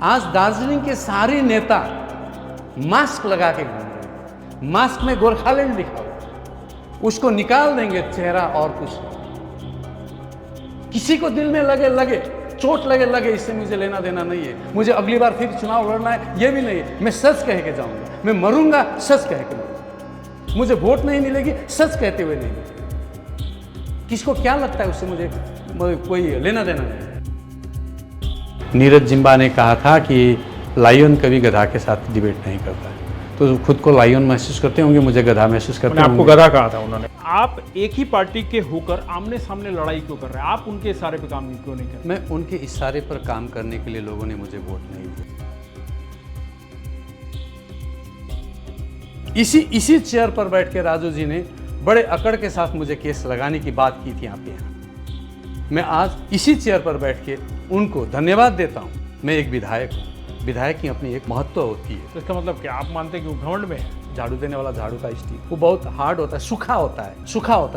आज दार्जिलिंग के सारे नेता मास्क लगा के घूम रहे हैं, मास्क में गोरखालैंड लिखा हुआ, उसको निकाल देंगे चेहरा और कुछ किसी को दिल में लगे चोट लगे, इससे मुझे लेना देना नहीं है। मुझे अगली बार फिर चुनाव लड़ना है ये भी नहीं है। मैं सच कह के जाऊंगा, मैं मरूंगा सच कह के मरूंगा। मुझे वोट नहीं मिलेगी सच कहते हुए नहीं। किसको क्या लगता है उससे मुझे कोई लेना देना नहीं। नीरज जिम्बा ने कहा था कि लायन कभी गधा के साथ डिबेट नहीं करता है, तो खुद को लायन महसूस करते होंगे, मुझे गधा महसूस करते होंगे। आपको गधा कहा था उन्होंने। आप एक ही पार्टी के होकर आमने सामने लड़ाई क्यों कर रहे हैं? आप उनके इशारे पर काम क्यों नहीं कर रहे? मैं उनके इशारे पर काम करने के लिए लोगों ने मुझे वोट नहीं दिया। इसी चेयर पर बैठ के राजू जी ने बड़े अकड़ के साथ मुझे केस लगाने की बात की थी यहाँ। मैं आज इसी चेयर पर बैठ के उनको धन्यवाद देता हूँ। मैं एक विधायक हूँ, विधायक की अपनी एक महत्व होती है। तो इसका मतलब क्या आप मानते हैं कि वो घमंड में है? झाड़ू देने वाला झाड़ू का स्टील वो बहुत हार्ड होता है, सूखा होता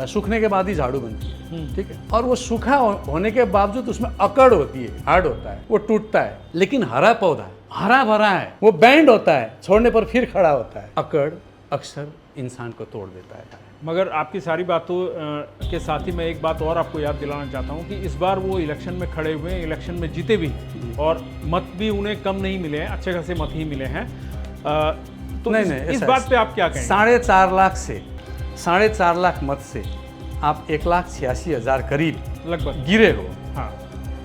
है, सूखने के बाद ही झाड़ू बनती है, ठीक है। और वो सूखा होने के बावजूद उसमें अकड़ होती है, हार्ड होता है, वो टूटता है। लेकिन हरा पौधा हरा भरा है, वो बैंड होता है, छोड़ने पर फिर खड़ा होता है। अकड़ अक्सर इंसान को तोड़ देता है। मगर आपकी सारी बातों के साथ ही मैं एक बात और आपको याद दिलाना चाहता हूं कि इस बार वो इलेक्शन में खड़े हुए हैं, इलेक्शन में जीते भी और मत भी उन्हें कम नहीं मिले हैं, अच्छे खासे मत ही मिले हैं। तो नहीं, इस बात पे आप क्या कहेंगे? 4.5 लाख मत से आप 1,86,000 करीब लगभग गिरे हो। हाँ,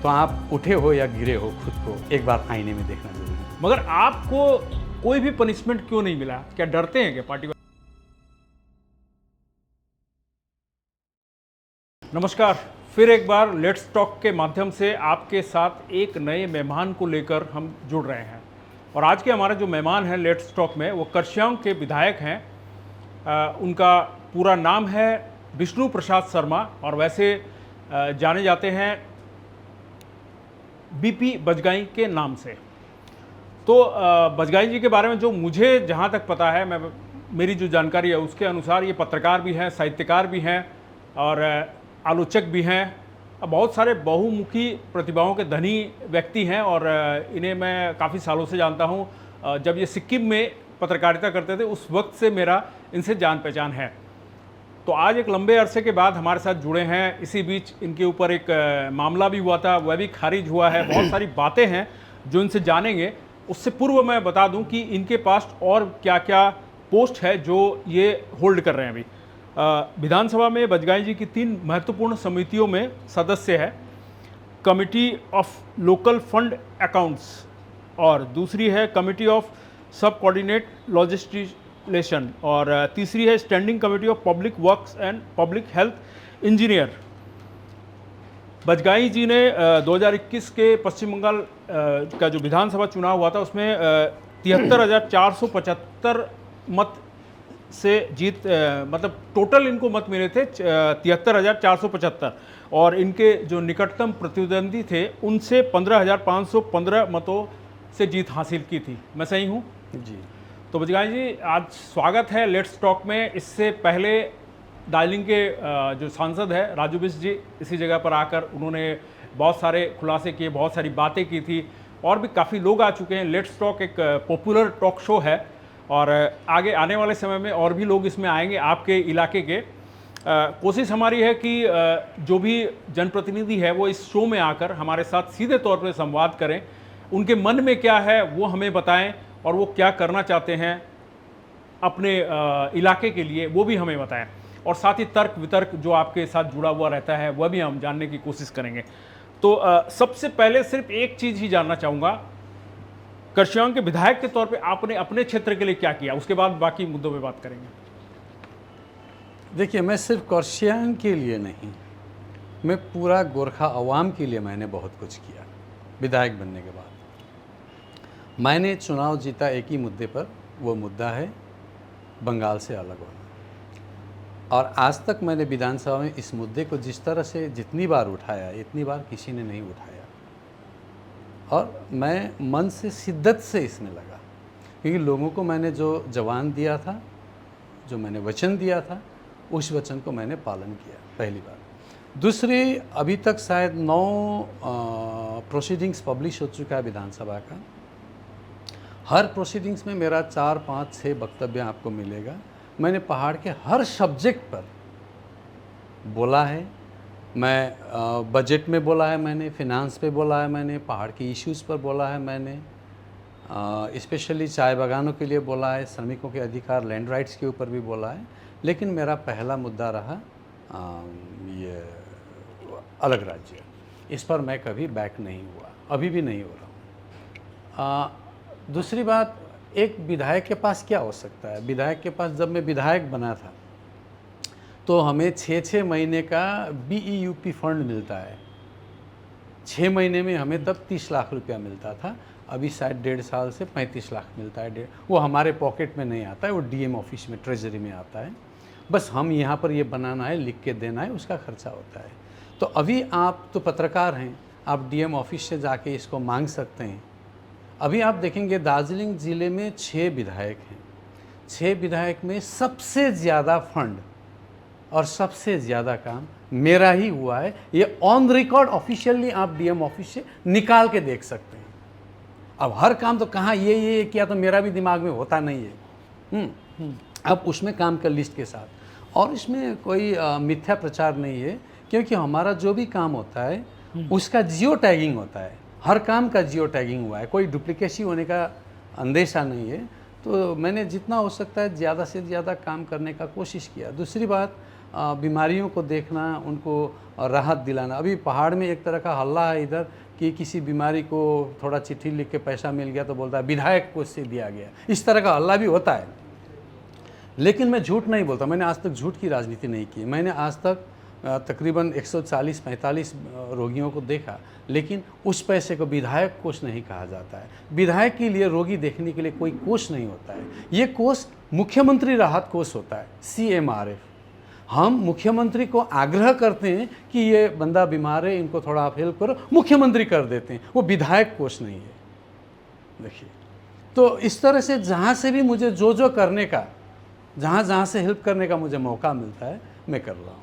तो आप उठे हो या गिरे हो, खुद को एक बार आईने में देखना जरूरी है। मगर आपको कोई भी पनिशमेंट क्यों नहीं मिला? क्या डरते हैं क्या पार्टी? नमस्कार, फिर एक बार लेट्स टॉक के माध्यम से आपके साथ एक नए मेहमान को लेकर हम जुड़ रहे हैं। और आज के हमारे जो मेहमान हैं लेट्स टॉक में, वो कर्सियंग के विधायक हैं। उनका पूरा नाम है विष्णु प्रसाद शर्मा और वैसे जाने जाते हैं बीपी बजगाई के नाम से। तो बजगाई जी के बारे में जो मुझे जहाँ तक पता है, मेरी जो जानकारी है उसके अनुसार ये पत्रकार भी हैं, साहित्यकार भी हैं और आलोचक भी हैं। बहुत सारे बहुमुखी प्रतिभाओं के धनी व्यक्ति हैं और इन्हें मैं काफ़ी सालों से जानता हूं। जब ये सिक्किम में पत्रकारिता करते थे उस वक्त से मेरा इनसे जान पहचान है। तो आज एक लंबे अरसे के बाद हमारे साथ जुड़े हैं। इसी बीच इनके ऊपर एक मामला भी हुआ था, वह भी खारिज हुआ है। बहुत सारी बातें हैं जो इनसे जानेंगे। उससे पूर्व मैं बता दूं कि इनके पास और क्या क्या पोस्ट है जो ये होल्ड कर रहे हैं अभी। विधानसभा में बजगाई जी की 3 महत्वपूर्ण समितियों में सदस्य है। Committee of local fund accounts और दूसरी है committee of subordinate legislation और तीसरी है standing committee of public works and public health engineer. Bajgai ji ने 2021 के पश्चिम बंगाल का जो विधानसभा चुनाव हुआ था उसमें 73,475 मत से जीत, मतलब टोटल इनको मत मिले थे 73,475 और इनके जो निकटतम प्रतिद्वंदी थे उनसे 15,515 मतों से जीत हासिल की थी। मैं सही हूँ जी? तो बजगाई जी, आज स्वागत है लेट्स टॉक में। इससे पहले दार्जिलिंग के जो सांसद है राजू बिस्ट जी, इसी जगह पर आकर उन्होंने बहुत सारे खुलासे किए, बहुत सारी बातें की थी और भी काफ़ी लोग आ चुके हैं। लेट्स टॉक एक पॉपुलर टॉक शो है और आगे आने वाले समय में और भी लोग इसमें आएंगे आपके इलाके के। कोशिश हमारी है कि जो भी जनप्रतिनिधि है वो इस शो में आकर हमारे साथ सीधे तौर पर संवाद करें, उनके मन में क्या है वो हमें बताएं और वो क्या करना चाहते हैं अपने इलाके के लिए वो भी हमें बताएं। और साथ ही तर्क वितर्क जो आपके साथ जुड़ा हुआ रहता है वह भी हम जानने की कोशिश करेंगे। तो सबसे पहले सिर्फ एक चीज़ ही जानना चाहूँगा, कर्सियंग के विधायक के तौर पे आपने अपने क्षेत्र के लिए क्या किया, उसके बाद बाकी मुद्दों पे बात करेंगे। देखिए, मैं सिर्फ कर्सियंग के लिए नहीं, मैं पूरा गोरखा अवाम के लिए मैंने बहुत कुछ किया। विधायक बनने के बाद मैंने चुनाव जीता एक ही मुद्दे पर, वो मुद्दा है बंगाल से अलग होना। और आज तक मैंने विधानसभा में इस मुद्दे को जिस तरह से जितनी बार उठाया, इतनी बार किसी ने नहीं उठाया और मैं मन से शिद्दत से इसमें लगा, क्योंकि लोगों को मैंने जो जवान दिया था, जो मैंने वचन दिया था, उस वचन को मैंने पालन किया, पहली बार। दूसरी, अभी तक शायद 9 प्रोसीडिंग्स पब्लिश हो चुका है विधानसभा का, हर प्रोसीडिंग्स में मेरा 4, 5, 6 वक्तव्य आपको मिलेगा। मैंने पहाड़ के हर सब्जेक्ट पर बोला है। मैं बजट में बोला है, मैंने फिनांस पे बोला है, मैंने पहाड़ के इश्यूज़ पर बोला है, मैंने स्पेशली चाय बागानों के लिए बोला है, श्रमिकों के अधिकार, लैंड राइट्स के ऊपर भी बोला है। लेकिन मेरा पहला मुद्दा रहा ये अलग राज्य। इस पर मैं कभी बैक नहीं हुआ, अभी भी नहीं हो रहा हूँ। दूसरी बात, एक विधायक के पास क्या हो सकता है? विधायक के पास, जब मैं विधायक बना था तो हमें 6-6 महीने का BEUP फंड मिलता है। 6 महीने में हमें तब 30 लाख रुपया मिलता था। अभी शायद 1.5 साल से 35 लाख मिलता है। वो हमारे पॉकेट में नहीं आता है, वो DM ऑफिस में, ट्रेजरी में आता है। बस हम यहाँ पर ये बनाना है, लिख के देना है, उसका खर्चा होता है। तो अभी आप तो पत्रकार हैं, आप DM ऑफिस से जाके इसको मांग सकते हैं। अभी आप देखेंगे दार्जिलिंग ज़िले में 6 विधायक हैं। 6 विधायक में सबसे ज़्यादा फंड और सबसे ज़्यादा काम मेरा ही हुआ है। ये ऑन रिकॉर्ड ऑफिशियली आप DM ऑफिस से निकाल के देख सकते हैं। अब हर काम तो कहाँ ये किया तो मेरा भी दिमाग में होता नहीं है। अब उसमें काम कर लिस्ट के साथ, और इसमें कोई मिथ्या प्रचार नहीं है, क्योंकि हमारा जो भी काम होता है उसका जियो टैगिंग होता है। हर काम का जियो टैगिंग हुआ है, कोई डुप्लीकेसी होने का अंदेशा नहीं है। तो मैंने जितना हो सकता है ज़्यादा से ज़्यादा काम करने का कोशिश किया। दूसरी बात, बीमारियों को देखना, उनको राहत दिलाना। अभी पहाड़ में एक तरह का हल्ला है इधर कि किसी बीमारी को थोड़ा चिट्ठी लिख के पैसा मिल गया तो बोलता है विधायक को इससे दिया गया। इस तरह का हल्ला भी होता है। लेकिन मैं झूठ नहीं बोलता, मैंने आज तक झूठ की राजनीति नहीं की। मैंने आज तक तकरीबन 140-45 रोगियों को देखा, लेकिन उस पैसे को विधायक कोष नहीं कहा जाता है। विधायक के लिए रोगी देखने के लिए कोई कोष नहीं होता है। ये कोष मुख्यमंत्री राहत कोष होता है, CMRF। हम मुख्यमंत्री को आग्रह करते हैं कि ये बंदा बीमार है, इनको थोड़ा आप हेल्प करो, मुख्यमंत्री कर देते हैं। वो विधायक कोष नहीं है। देखिए, तो इस तरह से जहाँ से भी मुझे जो करने का, जहाँ से हेल्प करने का मुझे मौका मिलता है, मैं कर रहा हूँ।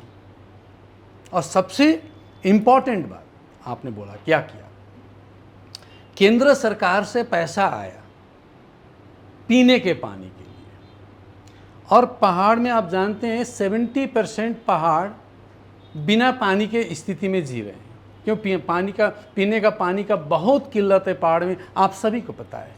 और सबसे इम्पॉर्टेंट बात आपने बोला, क्या किया? केंद्र सरकार से पैसा आया पीने के पानी के लिए, और पहाड़ में आप जानते हैं 70% पहाड़ बिना पानी के स्थिति में जी रहे हैं। क्यों? पीने का पानी का बहुत किल्लत है पहाड़ में, आप सभी को पता है।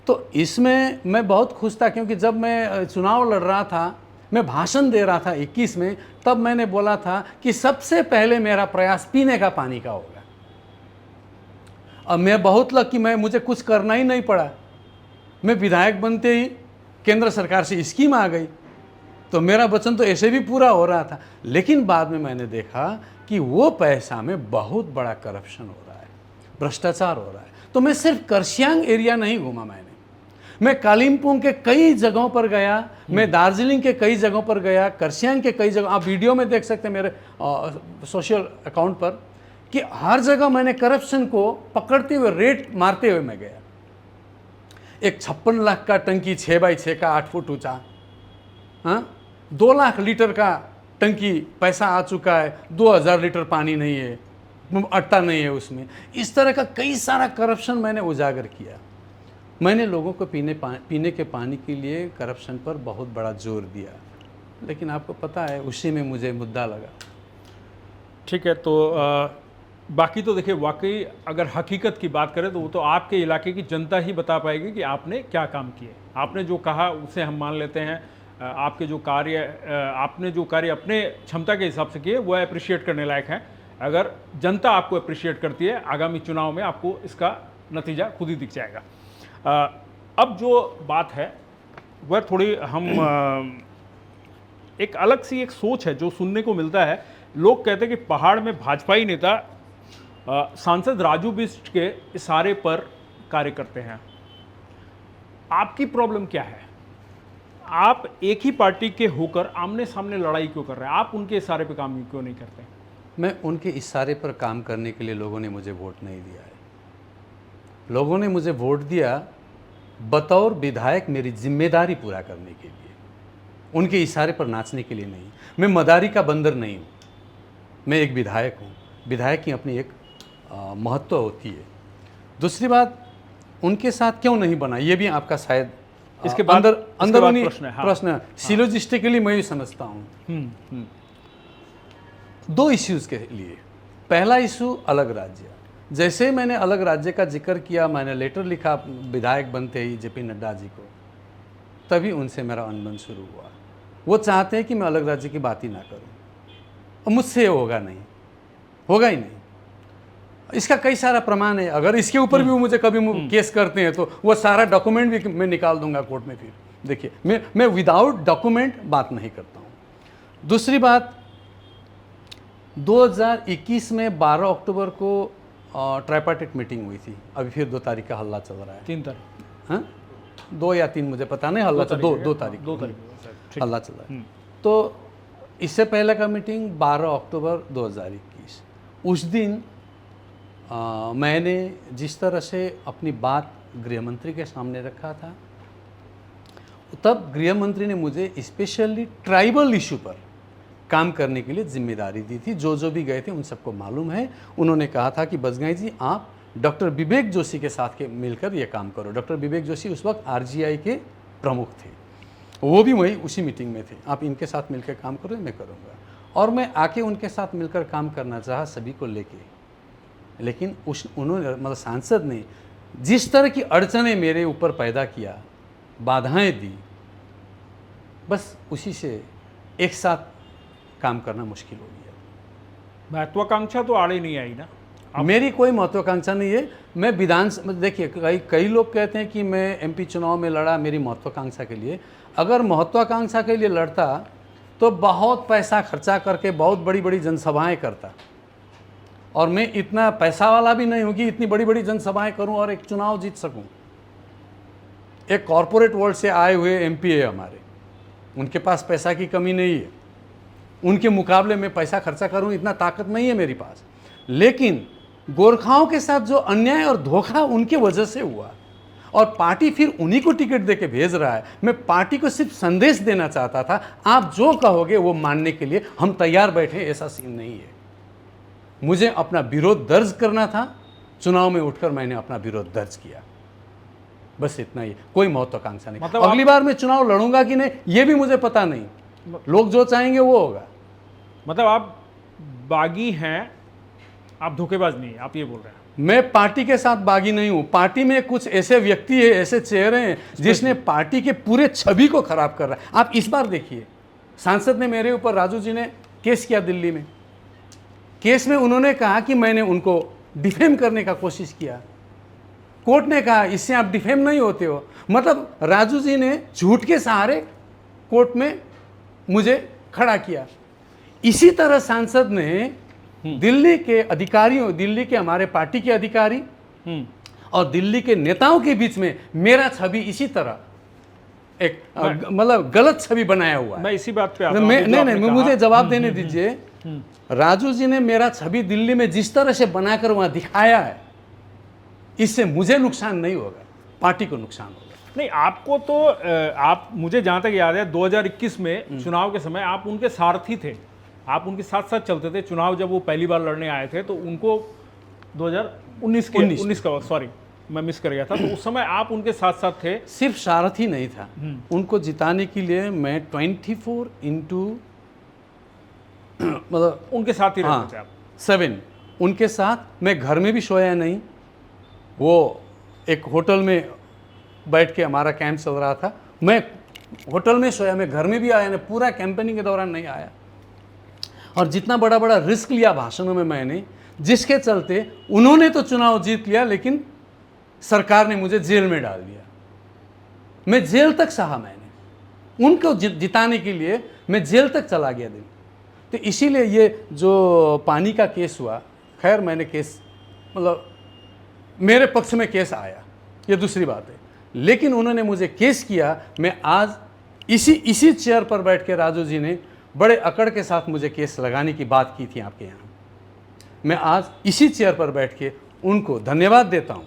तो इसमें मैं बहुत खुश था, क्योंकि जब मैं चुनाव लड़ रहा था, मैं भाषण दे रहा था 21 में, तब मैंने बोला था कि सबसे पहले मेरा प्रयास पीने का पानी का होगा। अब मैं बहुत लकी, मुझे कुछ करना ही नहीं पड़ा। मैं विधायक बनते ही केंद्र सरकार से स्कीम आ गई, तो मेरा वचन तो ऐसे भी पूरा हो रहा था। लेकिन बाद में मैंने देखा कि वो पैसा में बहुत बड़ा करप्शन हो रहा है, भ्रष्टाचार हो रहा है। तो मैं सिर्फ कर्सियांग एरिया नहीं घूमा, मैं कालिम्पोंग के कई जगहों पर गया, मैं दार्जिलिंग के कई जगहों पर गया, कर्सियांग के कई जगह, आप वीडियो में देख सकते हैं मेरे सोशल अकाउंट पर, कि हर जगह मैंने करप्शन को पकड़ते हुए, रेट मारते हुए मैं गया। एक 56 लाख का टंकी 6x6 का 8 फुट ऊंचा, 2 लाख लीटर का टंकी पैसा आ चुका है, 2000 लीटर पानी नहीं है, अटता नहीं है उसमें। इस तरह का कई सारा करप्शन मैंने उजागर किया। मैंने लोगों को पीने के पानी के लिए करप्शन पर बहुत बड़ा जोर दिया, लेकिन आपको पता है उसी में मुझे मुद्दा लगा। ठीक है, तो बाकी तो देखिए, वाकई अगर हकीकत की बात करें तो वो तो आपके इलाके की जनता ही बता पाएगी कि आपने क्या काम किए। आपने जो कहा उसे हम मान लेते हैं। आपने जो कार्य अपने क्षमता के हिसाब से किए वो अप्रिशिएट करने लायक है। अगर जनता आपको अप्रिशिएट करती है, आगामी चुनाव में आपको इसका नतीजा खुद ही दिख जाएगा। अब जो बात है वह थोड़ी हम एक अलग सी एक सोच है जो सुनने को मिलता है। लोग कहते हैं कि पहाड़ में भाजपाई नेता सांसद राजू बिष्ट के इशारे पर कार्य करते हैं। आपकी प्रॉब्लम क्या है? आप एक ही पार्टी के होकर आमने सामने लड़ाई क्यों कर रहे हैं? आप उनके इशारे पर काम क्यों नहीं करते? मैं उनके इशारे पर काम करने के लिए लोगों ने मुझे वोट नहीं दिया है। लोगों ने मुझे वोट दिया बतौर विधायक मेरी जिम्मेदारी पूरा करने के लिए, उनके इशारे पर नाचने के लिए नहीं। मैं मदारी का बंदर नहीं हूँ, मैं एक विधायक हूँ। विधायक की अपनी एक महत्व होती है। दूसरी बात, उनके साथ क्यों नहीं बना, ये भी आपका शायद इसके बाद अंदरूनी प्रश्न है। हाँ। प्रश्न सिलोजिस्टिकली मैं ये समझता हूँ। दो इश्यूज के लिए, पहला इशू अलग राज्य। जैसे ही मैंने अलग राज्य का जिक्र किया, मैंने लेटर लिखा विधायक बनते ही जेपी नड्डा जी को, तभी उनसे मेरा अनबन शुरू हुआ। वो चाहते हैं कि मैं अलग राज्य की बात ही ना करूं, और मुझसे ये होगा नहीं, होगा ही नहीं। इसका कई सारा प्रमाण है। अगर इसके ऊपर भी वो मुझे कभी केस करते हैं तो वो सारा डॉक्यूमेंट भी मैं निकाल दूंगा कोर्ट में। फिर देखिए, मैं विदाउट डॉक्यूमेंट बात नहीं करता हूँ। दूसरी बात, 2021 में 12 अक्टूबर को ट्राइपार्टिट मीटिंग हुई थी। अभी फिर 2 तारीख का हल्ला चल रहा है। 3 तारीख, हाँ, 2 या 3 मुझे पता नहीं, हल्ला चल 2 तारीख हल्ला चल रहा है। तो इससे पहले का मीटिंग 12 अक्टूबर 2021। उस दिन मैंने जिस तरह से अपनी बात गृह मंत्री के सामने रखा था, तब गृह मंत्री ने मुझे स्पेशली ट्राइबल इशू पर काम करने के लिए जिम्मेदारी दी थी। जो भी गए थे उन सबको मालूम है। उन्होंने कहा था कि बजगाई जी, आप डॉक्टर विवेक जोशी के साथ मिलकर ये काम करो। डॉक्टर विवेक जोशी उस वक्त आरजीआई के प्रमुख थे, वो भी वही उसी मीटिंग में थे। आप इनके साथ मिलकर काम करो, मैं करूँगा। और मैं आके उनके साथ मिलकर काम करना चाहा सभी को लेके, लेकिन उन्होंने, मतलब सांसद ने जिस तरह की अड़चनें मेरे ऊपर पैदा किया, बाधाएं दी, बस उसी से एक साथ काम करना मुश्किल हो गया। महत्वाकांक्षा तो आड़े नहीं आई ना? मेरी कोई महत्वाकांक्षा नहीं है। मैं विधानसभा, देखिए कई लोग कहते हैं कि मैं एमपी चुनाव में लड़ा मेरी महत्वाकांक्षा के लिए। अगर महत्वाकांक्षा के लिए लड़ता तो बहुत पैसा खर्चा करके बहुत बड़ी बड़ी जनसभाएं करता, और मैं इतना पैसा वाला भी नहीं हूँ कि इतनी बड़ी बड़ी जनसभाएं करूँ और एक चुनाव जीत सकूँ। एक कॉरपोरेट वर्ल्ड से आए हुए एमपी है हमारे, उनके पास पैसा की कमी नहीं है। उनके मुकाबले में पैसा खर्चा करूं इतना ताकत नहीं है मेरे पास। लेकिन गोरखाओं के साथ जो अन्याय और धोखा उनके वजह से हुआ, और पार्टी फिर उन्हीं को टिकट देके भेज रहा है। मैं पार्टी को सिर्फ संदेश देना चाहता था, आप जो कहोगे वो मानने के लिए हम तैयार बैठे, ऐसा सीन नहीं है। मुझे अपना विरोध दर्ज करना था, चुनाव में उठकर मैंने अपना विरोध दर्ज किया, बस इतना ही। कोई महत्वाकांक्षा नहीं। मतलब अगली बार मैं चुनाव लड़ूंगा कि नहीं ये भी मुझे पता नहीं, लोग जो चाहेंगे वो होगा। मतलब आप बागी हैं, आप धोखेबाज नहीं, आप ये बोल रहे हैं? मैं पार्टी के साथ बागी नहीं हूं। पार्टी में कुछ ऐसे व्यक्ति है, ऐसे चेहरे हैं जिसने पार्टी के पूरे छवि को खराब कर रहा है। आप इस बार देखिए, सांसद ने मेरे ऊपर, राजू जी ने केस किया दिल्ली में। केस में उन्होंने कहा कि मैंने उनको डिफेम करने का कोशिश किया। कोर्ट ने कहा इससे आप डिफेम नहीं होते हो। मतलब राजू जी ने झूठ के सहारे कोर्ट में मुझे खड़ा किया। इसी तरह सांसद ने दिल्ली के अधिकारियों, दिल्ली के हमारे पार्टी के अधिकारी और दिल्ली के नेताओं के बीच में मेरा छवि इसी तरह एक मतलब गलत छवि बनाया हुआ है। मैं इसी बात पे आता हूं। नहीं, मुझे जवाब देने दीजिए। राजू जी ने मेरा छवि दिल्ली में जिस तरह से बनाकर वहां दिखाया है, इससे मुझे नुकसान नहीं होगा, पार्टी को नुकसान होगा। नहीं, आपको तो आप, मुझे जहां तक याद है 2021 में चुनाव के समय आप उनके सारथी थे, आप उनके साथ साथ चलते थे। चुनाव जब वो पहली बार लड़ने आए थे तो उनको 2019 का, सॉरी मैं मिस कर गया था, तो उस समय आप उनके साथ साथ थे। सिर्फ सारथी नहीं था, उनको जिताने के लिए मैं 24/7 मतलब उनके साथ ही रहते थे आप। 7 उनके साथ। मैं घर में भी सोया नहीं, वो एक होटल में बैठ के हमारा कैंप चल रहा था, मैं होटल में सोया, मैं घर में भी आया नहीं, पूरा कैंपेनिंग के दौरान नहीं आया। और जितना बड़ा बड़ा रिस्क लिया भाषणों में मैंने, जिसके चलते उन्होंने तो चुनाव जीत लिया, लेकिन सरकार ने मुझे जेल में डाल दिया। मैं जेल तक सहा, मैंने उनको जिताने के लिए मैं जेल तक चला गया दिन। तो इसीलिए ये जो पानी का केस हुआ, खैर मैंने केस, मतलब मेरे पक्ष में केस आया, ये दूसरी बात है, लेकिन उन्होंने मुझे केस किया। मैं आज इसी चेयर पर बैठ के, राजू जी ने बड़े अकड़ के साथ मुझे केस लगाने की बात की थी आपके यहाँ, मैं आज इसी चेयर पर बैठ के उनको धन्यवाद देता हूँ।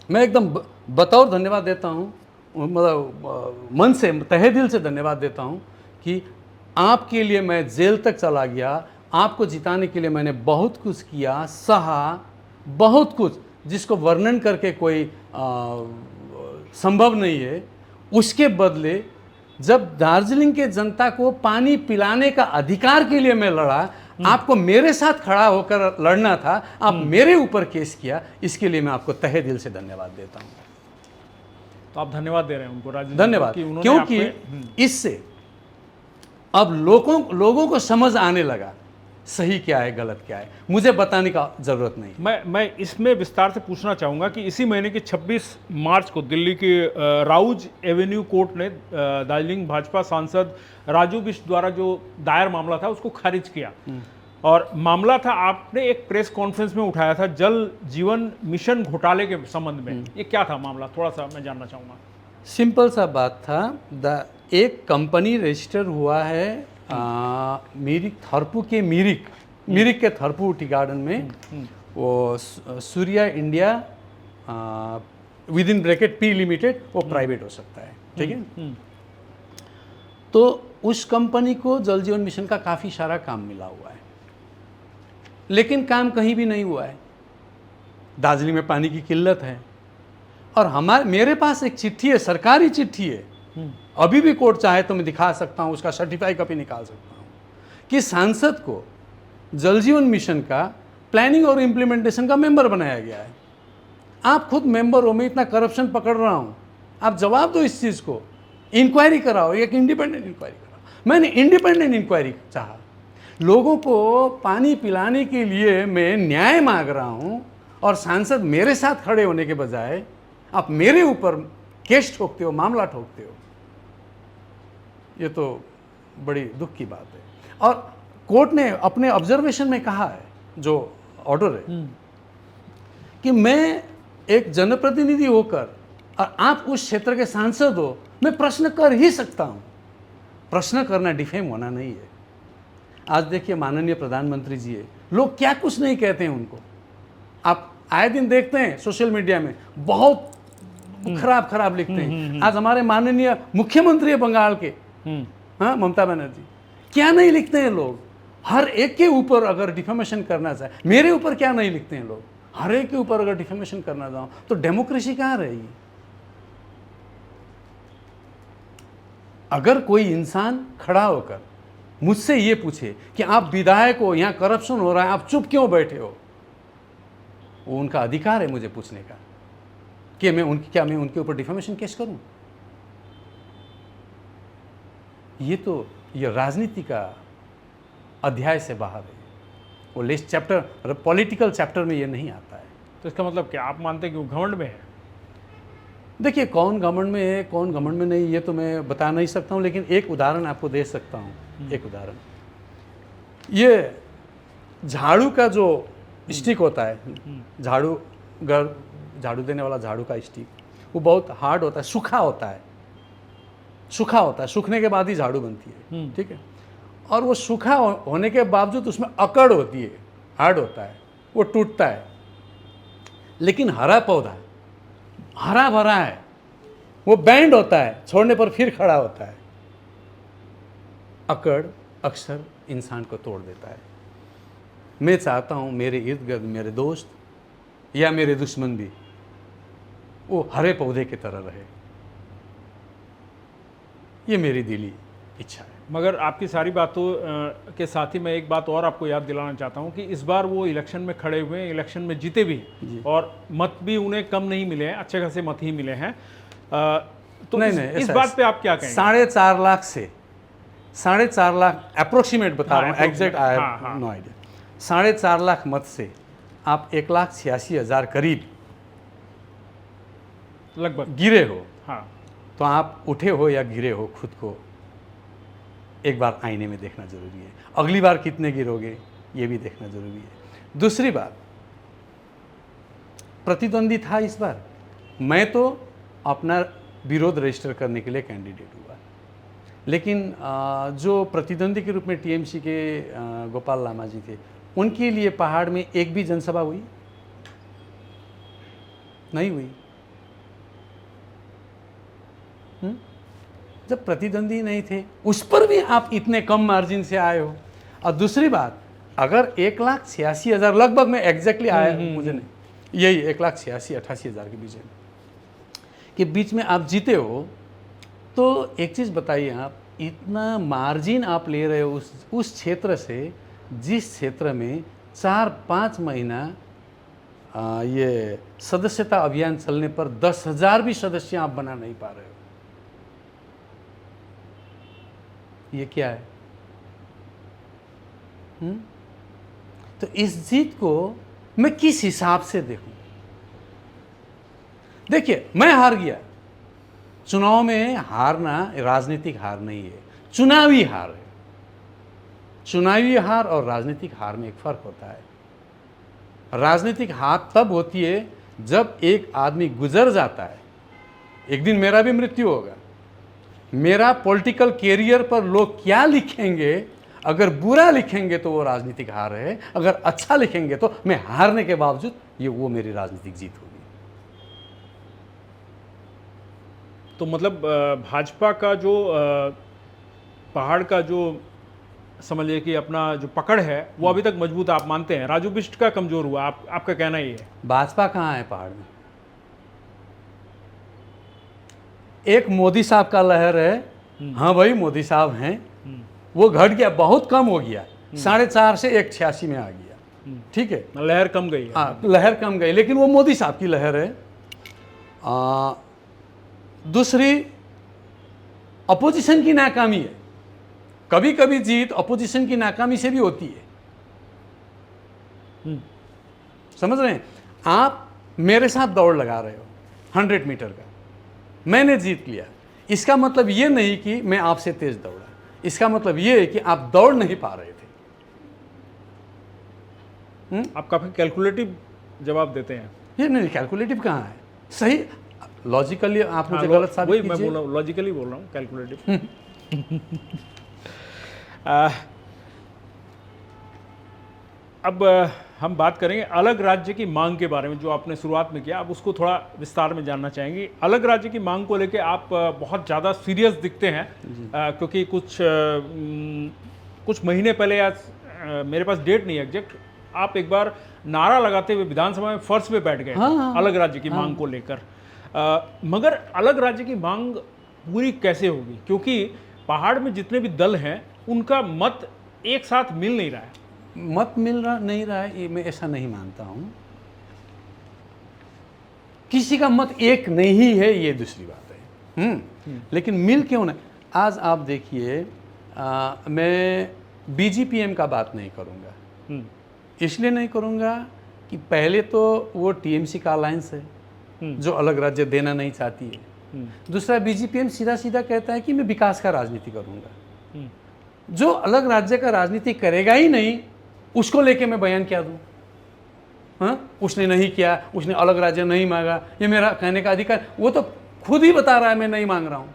मैं एकदम बतौर धन्यवाद देता हूँ, मतलब मन से, तहे दिल से धन्यवाद देता हूँ कि आपके लिए मैं जेल तक चला गया, आपको जिताने के लिए मैंने बहुत कुछ किया, सहा बहुत कुछ, जिसको वर्णन करके कोई संभव नहीं है, उसके बदले जब दार्जिलिंग के जनता को पानी पिलाने का अधिकार के लिए मैं लड़ा, आपको मेरे साथ खड़ा होकर लड़ना था, आप मेरे ऊपर केस किया, इसके लिए मैं आपको तहे दिल से धन्यवाद देता हूं। तो आप धन्यवाद दे रहे हैं उनको, राजेंद्र, धन्यवाद, उन्होंने क्योंकि इससे अब लोगों को समझ आने लगा सही क्या है गलत क्या है, मुझे बताने का जरूरत नहीं। मैं इसमें विस्तार से पूछना चाहूँगा कि इसी महीने की 26 मार्च को दिल्ली के राउज एवेन्यू कोर्ट ने दार्जिलिंग भाजपा सांसद राजू बिष्ट द्वारा जो दायर मामला था उसको खारिज किया। और मामला था, आपने एक प्रेस कॉन्फ्रेंस में उठाया था, जल जीवन मिशन घोटाले के संबंध में। ये क्या था मामला, थोड़ा सा मैं जानना चाहूँगा। सिंपल सा बात था, एक कंपनी रजिस्टर हुआ है मिरिक थरपू के मिरिक के थरपू टी गार्डन में, वो Surya India with in bracket P limited, वो प्राइवेट हो सकता है, ठीक है। तो उस कंपनी को जल जीवन मिशन का काफ़ी सारा काम मिला हुआ है, लेकिन काम कहीं भी नहीं हुआ है। दार्जिलिंग में पानी की किल्लत है, और मेरे पास एक चिट्ठी है, सरकारी चिट्ठी है, अभी भी कोर्ट चाहे तो मैं दिखा सकता हूँ, उसका सर्टिफाइड कॉपी निकाल सकता हूँ, कि सांसद को जल जीवन मिशन का प्लानिंग और इम्प्लीमेंटेशन का मेंबर बनाया गया है। आप खुद मेंबर हो, मैं इतना करप्शन पकड़ रहा हूँ, आप जवाब दो इस चीज़ को, इंक्वायरी कराओ, एक इंडिपेंडेंट इंक्वायरी कराओ। मैंने इंडिपेंडेंट इंक्वायरी चाहा, लोगों को पानी पिलाने के लिए मैं न्याय मांग रहा हूँ, और सांसद मेरे साथ खड़े होने के बजाय आप मेरे ऊपर केस ठोकते हो, मामला ठोकते हो। ये तो बड़ी दुख की बात है। और कोर्ट ने अपने ऑब्जर्वेशन में कहा है, जो ऑर्डर है, कि मैं एक जनप्रतिनिधि होकर, और आप उस क्षेत्र के सांसद हो, मैं प्रश्न कर ही सकता हूं। प्रश्न करना डिफेम होना नहीं है। आज देखिए माननीय प्रधानमंत्री जी है, लोग क्या कुछ नहीं कहते हैं उनको। आप आए दिन देखते हैं सोशल मीडिया में, बहुत खराब लिखते हैं। आज हमारे माननीय मुख्यमंत्री है बंगाल के, हाँ, ममता बनर्जी, क्या नहीं लिखते हैं लोग। हर एक के ऊपर अगर डिफेमेशन करना चाहे, मेरे ऊपर क्या नहीं लिखते हैं लोग, हर एक के ऊपर अगर डिफेमेशन करना चाहो तो डेमोक्रेसी कहाँ रहेगी। अगर कोई इंसान खड़ा होकर मुझसे ये पूछे कि आप विधायक हो, यहाँ करप्शन हो रहा है, आप चुप क्यों बैठे हो, वो उनका अधिकार है मुझे पूछने का, कि मैं उनके ऊपर डिफेमेशन केस करूं। ये राजनीति का अध्याय से बाहर है, वो लिस्ट चैप्टर, पॉलिटिकल चैप्टर में ये नहीं आता है। तो इसका मतलब क्या आप मानते हैं कि वो घमंड में है? देखिए, कौन घमंड में है, कौन घमंड में नहीं, ये तो मैं बता नहीं सकता हूँ, लेकिन एक उदाहरण आपको दे सकता हूँ। एक उदाहरण, ये झाड़ू का जो स्टिक होता है, झाड़ू देने वाला झाड़ू का स्टिक, वो बहुत हार्ड होता है, सूखा होता है, सूखने के बाद ही झाड़ू बनती है, ठीक है। और वो सूखा होने के बावजूद उसमें अकड़ होती है, हार्ड होता है, वो टूटता है। लेकिन हरा पौधा हरा भरा है, वो बैंड होता है, छोड़ने पर फिर खड़ा होता है। अकड़ अक्सर इंसान को तोड़ देता है। मैं चाहता हूँ मेरे इर्द गिर्द मेरे दोस्त या मेरे दुश्मन भी वो हरे पौधे की तरह रहे, ये मेरी दिली इच्छा है। मगर आपकी सारी बातों के साथ ही मैं एक बात और आपको याद दिलाना चाहता हूं कि इस बार वो इलेक्शन में खड़े हुए हैं, इलेक्शन में जीते भी, और मत भी उन्हें कम नहीं मिले हैं, अच्छे खासे मत ही मिले हैं। तो नहीं, इस बात पे आप क्या कहेंगे? 4.5 लाख से 4.5 लाख अप्रोक्सीमेट बता रहा हूँ, exact I have no idea. 4.5 lakh मत से आप 1,86,000 करीब लगभग गिरे हो। हाँ, तो आप उठे हो या गिरे हो, खुद को एक बार आईने में देखना जरूरी है। अगली बार कितने गिरोगे ये भी देखना जरूरी है। दूसरी बात, प्रतिद्वंदी था इस बार, मैं तो अपना विरोध रजिस्टर करने के लिए कैंडिडेट हुआ, लेकिन जो प्रतिद्वंदी के रूप में टीएमसी के गोपाल लामा जी थे, उनके लिए पहाड़ में एक भी जनसभा हुई नहीं हुई। जब प्रतिद्वंदी नहीं थे उस पर भी आप इतने कम मार्जिन से आए हो। और दूसरी बात, अगर 1,86,000 लगभग में एग्जैक्टली आया हूँ, मुझे नहीं यही 1,86,88,000 के बीच में आप जीते हो। तो एक चीज़ बताइए, आप इतना मार्जिन आप ले रहे हो उस क्षेत्र से, जिस क्षेत्र में 4-5 महीना ये सदस्यता अभियान चलने पर 10,000 भी सदस्य आप बना नहीं पा रहे हो। ये क्या है? तो इस जीत को मैं किस हिसाब से देखूं? देखिए, मैं हार गया। चुनाव में हारना राजनीतिक हार नहीं है, चुनावी हार है। चुनावी हार और राजनीतिक हार में एक फर्क होता है। राजनीतिक हार तब होती है जब एक आदमी गुजर जाता है। एक दिन मेरा भी मृत्यु होगा। मेरा पॉलिटिकल कैरियर पर लोग क्या लिखेंगे, अगर बुरा लिखेंगे तो वो राजनीतिक हार है, अगर अच्छा लिखेंगे तो मैं हारने के बावजूद वो मेरी राजनीतिक जीत होगी। तो मतलब भाजपा का जो पहाड़ का जो समझिए कि अपना जो पकड़ है वो अभी तक मजबूत आप मानते हैं। राजू बिष्ट का कमजोर हुआ, आपका कहना ही है। भाजपा कहाँ है पहाड़ में? एक मोदी साहब का लहर है। हाँ भाई, मोदी साहब हैं, वो घट गया, बहुत कम हो गया, 4.5 से 1.86 में आ गया। ठीक है, लहर कम गई है। हाँ, लहर कम गई, लेकिन वो मोदी साहब की लहर है। दूसरी, अपोजिशन की नाकामी है। कभी कभी जीत अपोजिशन की नाकामी से भी होती है। समझ रहे हैं? आप मेरे साथ दौड़ लगा रहे हो 100 मीटर का, मैंने जीत लिया, इसका मतलब ये नहीं कि मैं आपसे तेज दौड़ा। इसका मतलब ये है कि आप दौड़ नहीं पा रहे थे। आप काफी कैलकुलेटिव जवाब देते हैं। ये नहीं, कैलकुलेटिव कहाँ है? सही, लॉजिकली आप मुझे गलत साबित कीजिए। मैं बोल रहा हूँ, लॉजिकली बोल रहा हूँ, कैलकुलेटिव। अब हम बात करेंगे अलग राज्य की मांग के बारे में, जो आपने शुरुआत में किया। अब उसको थोड़ा विस्तार में जानना चाहेंगे। अलग राज्य की मांग को लेके आप बहुत ज़्यादा सीरियस दिखते हैं, क्योंकि कुछ महीने पहले, या मेरे पास डेट नहीं है एग्जैक्ट, आप एक बार नारा लगाते हुए विधानसभा में फर्श पे बैठ गए। हाँ, अलग राज्य की मांग को लेकर। मगर अलग राज्य की मांग पूरी कैसे होगी? क्योंकि पहाड़ में जितने भी दल हैं उनका मत एक साथ मिल नहीं रहा है। मत मिल रहा नहीं रहा है, ये मैं ऐसा नहीं मानता हूं। किसी का मत एक नहीं है, ये दूसरी बात है। लेकिन मिल क्यों नहीं? आज आप देखिए, मैं बीजीपीएम का बात नहीं करूंगा। इसलिए नहीं करूंगा कि पहले तो वो टीएमसी का अलायंस है जो अलग राज्य देना नहीं चाहती है। दूसरा, बीजीपीएम सीधा सीधा कहता है कि मैं विकास का राजनीति करूंगा। जो अलग राज्य का राजनीति करेगा ही नहीं, उसको लेके मैं बयान क्या दूं? हाँ, उसने नहीं किया, उसने अलग राज्य नहीं मांगा, ये मेरा कहने का अधिकार। वो तो खुद ही बता रहा है मैं नहीं मांग रहा हूं।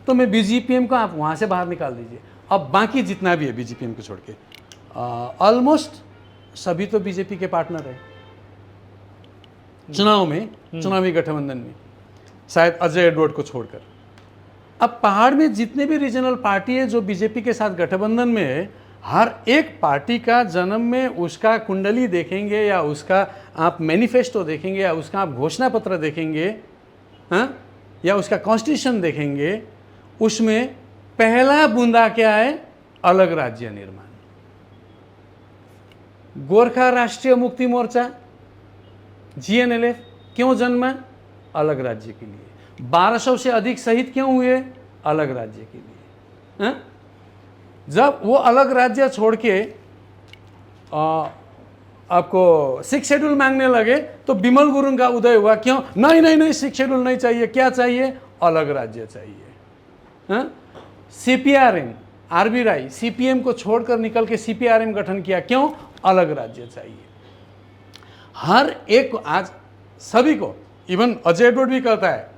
तो मैं बीजीपीएम को आप वहां से बाहर निकाल दीजिए। अब बाकी जितना भी है बीजेपीएम को छोड़ के, ऑलमोस्ट सभी तो बीजेपी के पार्टनर है चुनाव में, चुनावी गठबंधन में, शायद अजय एडवर्ड को छोड़कर। अब पहाड़ में जितने भी रीजनल पार्टी है जो बीजेपी के साथ गठबंधन में है, हर एक पार्टी का जन्म में उसका कुंडली देखेंगे, या उसका आप मैनिफेस्टो देखेंगे, या उसका आप घोषणा पत्र देखेंगे, हाँ, या उसका कॉन्स्टिट्यूशन देखेंगे, उसमें पहला बूंदा क्या है? अलग राज्य निर्माण। गोरखा राष्ट्रीय मुक्ति मोर्चा, जीएनएलएफ क्यों जन्मा? अलग राज्य के लिए। 1200 से अधिक शहीद क्यों हुए? अलग राज्य के लिए। हाँ? जब वो अलग राज्य छोड़ के आपको 6 शेड्यूल मांगने लगे तो बिमल गुरुंग का उदय हुआ। क्यों? नहीं नहीं नहीं, 6 शेड्यूल नहीं चाहिए, क्या चाहिए? अलग राज्य चाहिए। हाँ? सीपीआरएम, आरबी राय सीपीएम को छोड़कर निकल के सीपीआरएम गठन किया। क्यों? अलग राज्य चाहिए। हर एक को, आज सभी को, इवन अजय एडवर्ड भी कहता है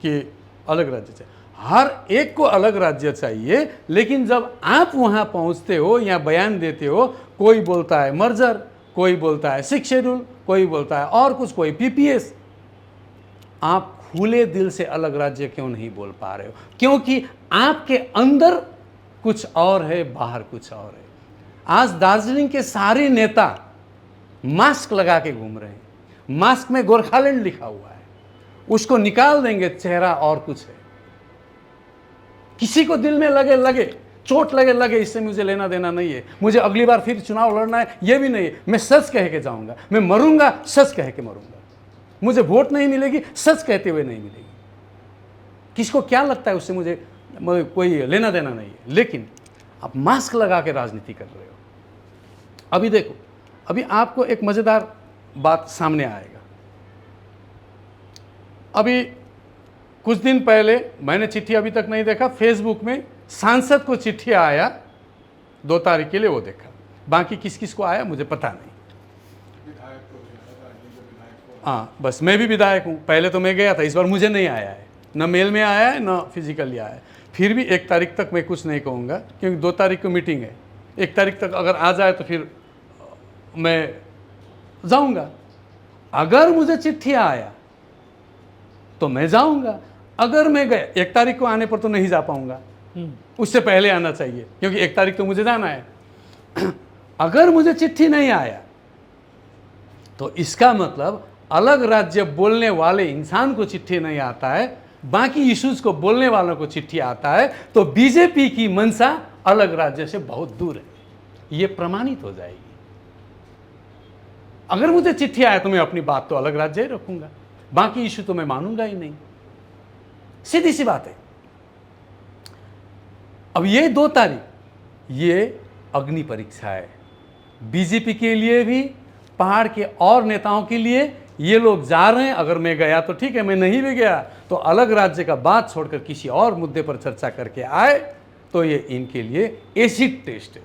कि अलग राज्य चाहिए। हर एक को अलग राज्य चाहिए, लेकिन जब आप वहां पहुंचते हो या बयान देते हो, कोई बोलता है मर्जर, कोई बोलता है 6 शेड्यूल, कोई बोलता है और कुछ, कोई पीपीएस। आप खुले दिल से अलग राज्य क्यों नहीं बोल पा रहे हो? क्योंकि आपके अंदर कुछ और है, बाहर कुछ और है। आज दार्जिलिंग के सारे नेता मास्क लगा के घूम रहे हैं। मास्क में गोरखालैंड लिखा हुआ है, उसको निकाल देंगे, चेहरा और कुछ है। किसी को दिल में लगे चोट लगे, इससे मुझे लेना देना नहीं है। मुझे अगली बार फिर चुनाव लड़ना है, ये भी नहीं है। मैं सच कह के जाऊंगा, मैं मरूंगा सच कह के मरूंगा। मुझे वोट नहीं मिलेगी, सच कहते हुए नहीं मिलेगी। किसको क्या लगता है उससे मुझे कोई लेना देना नहीं है। लेकिन आप मास्क लगा के राजनीति कर रहे हो। अभी देखो, अभी आपको एक मजेदार बात सामने आएगा। अभी कुछ दिन पहले, मैंने चिट्ठी अभी तक नहीं देखा, फेसबुक में सांसद को चिट्ठी आया 2 तारीख के लिए, वो देखा। बाकी किस किस को आया मुझे पता नहीं। हाँ, बस मैं भी विधायक हूँ। पहले तो मैं गया था, इस बार मुझे नहीं आया है, न मेल में आया है न फिजिकली आया है। फिर भी 1 तारीख तक मैं कुछ नहीं कहूँगा, क्योंकि 2 तारीख को मीटिंग है। 1 तारीख तक अगर आ जाए तो फिर मैं जाऊँगा। अगर मुझे चिट्ठी आया तो मैं जाऊँगा। अगर मैं गया 1 तारीख को आने पर तो नहीं जा पाऊँगा, उससे पहले आना चाहिए, क्योंकि 1 तारीख तो मुझे जाना है। अगर मुझे चिट्ठी नहीं आया तो इसका मतलब अलग राज्य बोलने वाले इंसान को चिट्ठी नहीं आता है, बाकी इश्यूज को बोलने वालों को चिट्ठी आता है, तो बीजेपी की मंशा अलग राज्य से बहुत दूर है। ये प्रमाणित हो जाएगी। अगर मुझे चिट्ठी आया तो मैं अपनी बात तो अलग राज्य ही रखूंगा, बाकी इश्यू तो मैं मानूंगा ही नहीं। सीधी सी बात है। अब ये 2 तारीख ये अग्नि परीक्षा है, बीजेपी के लिए भी, पहाड़ के और नेताओं के लिए। ये लोग जा रहे हैं, अगर मैं गया तो ठीक है, मैं नहीं भी गया तो अलग राज्य का बात छोड़कर किसी और मुद्दे पर चर्चा करके आए तो ये इनके लिए एसिड टेस्ट है।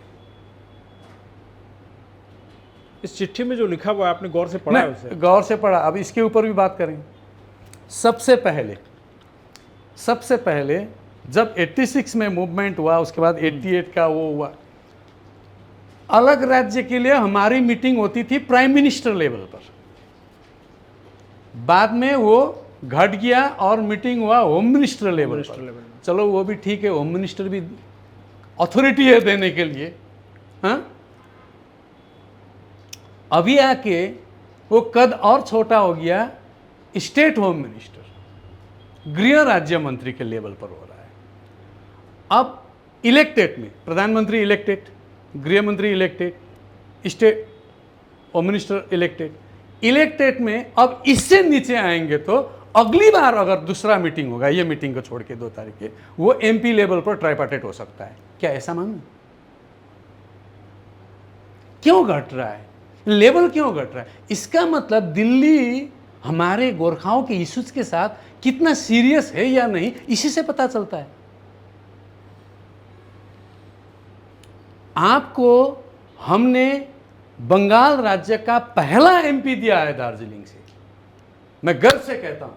इस चिट्ठी में जो लिखा हुआ है आपने गौर से पढ़ा है उसे? गौर से पढ़ा। अब इसके ऊपर भी बात करें। सबसे पहले जब 86 में मूवमेंट हुआ, उसके बाद 88 का वो हुआ, अलग राज्य के लिए हमारी मीटिंग होती थी प्राइम मिनिस्टर लेवल पर। बाद में वो घट गया और मीटिंग हुआ होम मिनिस्टर लेवल पर। चलो वो भी ठीक है, होम मिनिस्टर भी अथॉरिटी है देने के लिए। हाँ, अभी आके वो कद और छोटा हो गया, स्टेट होम मिनिस्टर, गृह राज्य मंत्री के लेवल पर हो रहा है। अब इलेक्टेड में प्रधानमंत्री इलेक्टेड, गृह मंत्री elected, state home minister elected में अब इससे नीचे आएंगे तो अगली बार अगर दूसरा मीटिंग होगा, ये मीटिंग को छोड़ के 2 तारीख के, वो एमपी लेवल पर ट्राइपार्टेट हो सकता है। क्या ऐसा मानूं? क्यों घट रहा है लेवल, क्यों घट रहा है? इसका मतलब दिल्ली हमारे गोरखाओं के इश्यूज के साथ कितना सीरियस है या नहीं, इसी से पता चलता है। आपको हमने बंगाल राज्य का पहला एमपी दिया है दार्जिलिंग से, मैं गर्व से कहता हूं,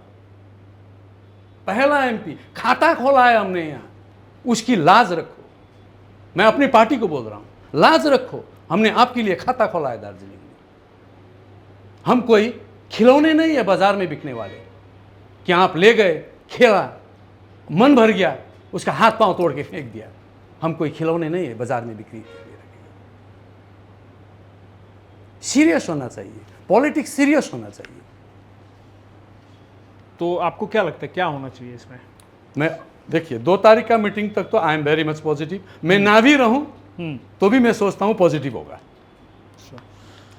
पहला एमपी। खाता खोला है हमने यहां, उसकी लाज रखो। मैं अपनी पार्टी को बोल रहा हूं, लाज रखो। हमने आपके लिए खाता खोला है दार्जिलिंग में। हम कोई खिलौने नहीं है बाजार में बिकने वाले कि आप ले गए, खेला, मन भर गया, उसका हाथ पांव तोड़ के फेंक दिया। हम कोई खिलौने नहीं है बाजार में बिक्री के लिए। सीरियस होना चाहिए, पॉलिटिक्स सीरियस होना चाहिए। तो आपको क्या लगता है क्या होना चाहिए इसमें? मैं देखिए 2 तारीख का मीटिंग तक तो I am very much positive. मैं ना भी रहूं तो भी मैं सोचता हूं पॉजिटिव होगा।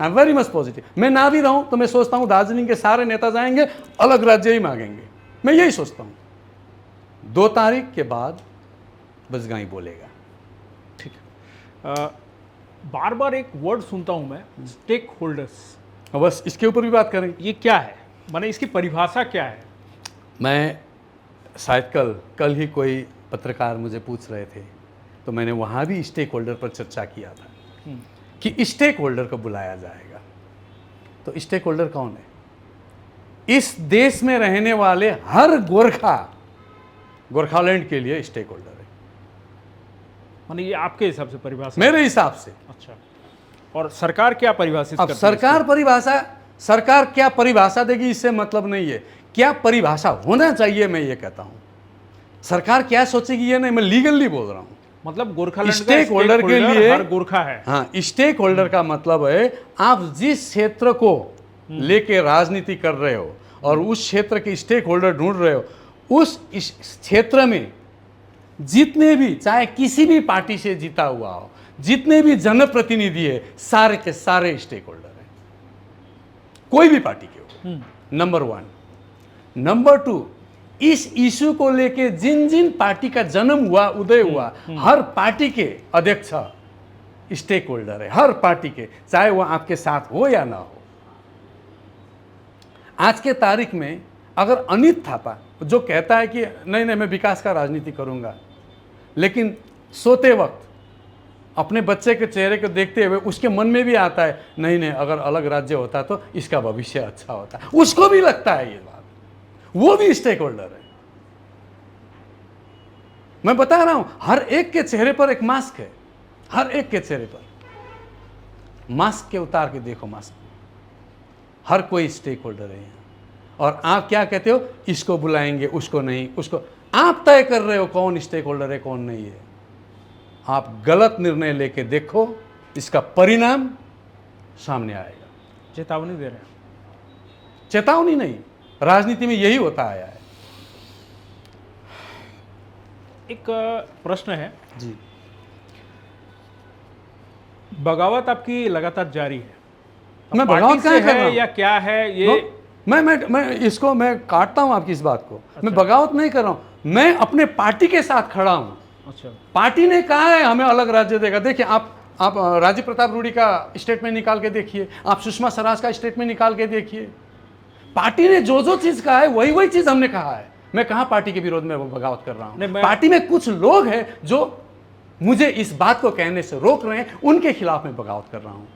I am very much positive. मैं ना भी रहूं तो मैं सोचता हूं दार्जिलिंग के सारे नेता जाएंगे, अलग राज्य ही मांगेंगे। मैं यही सोचता हूं। 2 तारीख के बाद बजगाई बोलेगा। ठीक है। बार बार एक वर्ड सुनता हूं मैं, स्टेक होल्डर्स। बस इसके ऊपर भी बात करें। ये क्या है, माने इसकी परिभाषा क्या है? मैं शायद कल ही कोई पत्रकार मुझे पूछ रहे थे, तो मैंने वहाँ भी स्टेक होल्डर पर चर्चा किया था कि स्टेक होल्डर को बुलाया जाएगा। तो स्टेक होल्डर कौन है? इस देश में रहने वाले हर गोरखालैंड के लिए स्टेक होल्डर है। माने ये आपके हिसाब से परिभाषा? मेरे हिसाब से। अच्छा, और सरकार क्या परिभाषित अब करती है? सरकार क्या परिभाषा देगी इससे मतलब नहीं है, क्या परिभाषा होना चाहिए मैं ये कहता हूं। सरकार क्या सोचेगी ये नहीं, मैं लीगली बोल रहा हूं। मतलब गोरखालैंड स्टेक होल्डर के लिए हर गोरखा है। हाँ, स्टेक होल्डर का मतलब है आप जिस क्षेत्र को लेके राजनीति कर रहे हो और उस क्षेत्र के स्टेक होल्डर ढूंढ रहे हो, इस क्षेत्र में जितने भी, चाहे किसी भी पार्टी से जीता हुआ हो, जितने भी जनप्रतिनिधि है, सारे के सारे स्टेक होल्डर हैं, कोई भी पार्टी के हो। नंबर 1। नंबर 2, इस इशू को लेके जिन जिन पार्टी का जन्म हुआ, उदय हुआ, हर पार्टी के अध्यक्ष स्टेक होल्डर है, हर पार्टी के, चाहे वो आपके साथ हो या ना हो। आज के तारीख में अगर अनित थापा जो कहता है कि नहीं नहीं मैं विकास का राजनीति करूंगा, लेकिन सोते वक्त अपने बच्चे के चेहरे को देखते हुए उसके मन में भी आता है नहीं नहीं अगर अलग राज्य होता तो इसका भविष्य अच्छा होता, उसको भी लगता है ये बात, वो भी स्टेक होल्डर है। मैं बता रहा हूं, हर एक के चेहरे पर एक मास्क है, हर एक के चेहरे पर मास्क के उतार के देखो, मास्क, हर कोई स्टेक होल्डर है यहाँ। और आप क्या कहते हो, इसको बुलाएंगे, उसको नहीं, उसको, आप तय कर रहे हो कौन स्टेक होल्डर है कौन नहीं है। आप गलत निर्णय लेके देखो, इसका परिणाम सामने आएगा। चेतावनी दे रहे हैं। चेतावनी नहीं, राजनीति में यही होता आया है। एक प्रश्न है जी, बगावत आपकी लगातार जारी है, मैं पार्टी बगावत से कहाँ कर रहा है हूं? या क्या है ये? मैं काटता हूं आपकी इस बात को। मैं बगावत नहीं कर रहा हूं, मैं अपने पार्टी के साथ खड़ा हूं। अच्छा, पार्टी ने कहा है हमें अलग राज्य देगा। देखिए आप राजीव प्रताप रूडी का स्टेटमेंट निकाल के देखिए, आप सुषमा स्वराज का स्टेटमेंट निकाल के देखिए। पार्टी ने जो जो चीज कहा है वही वही चीज हमने कहा है। मैं कहाँ पार्टी के विरोध में बगावत कर रहा हूँ। पार्टी में कुछ लोग हैं जो मुझे इस बात को कहने से रोक रहे हैं, उनके खिलाफ मैं बगावत कर रहा हूँ।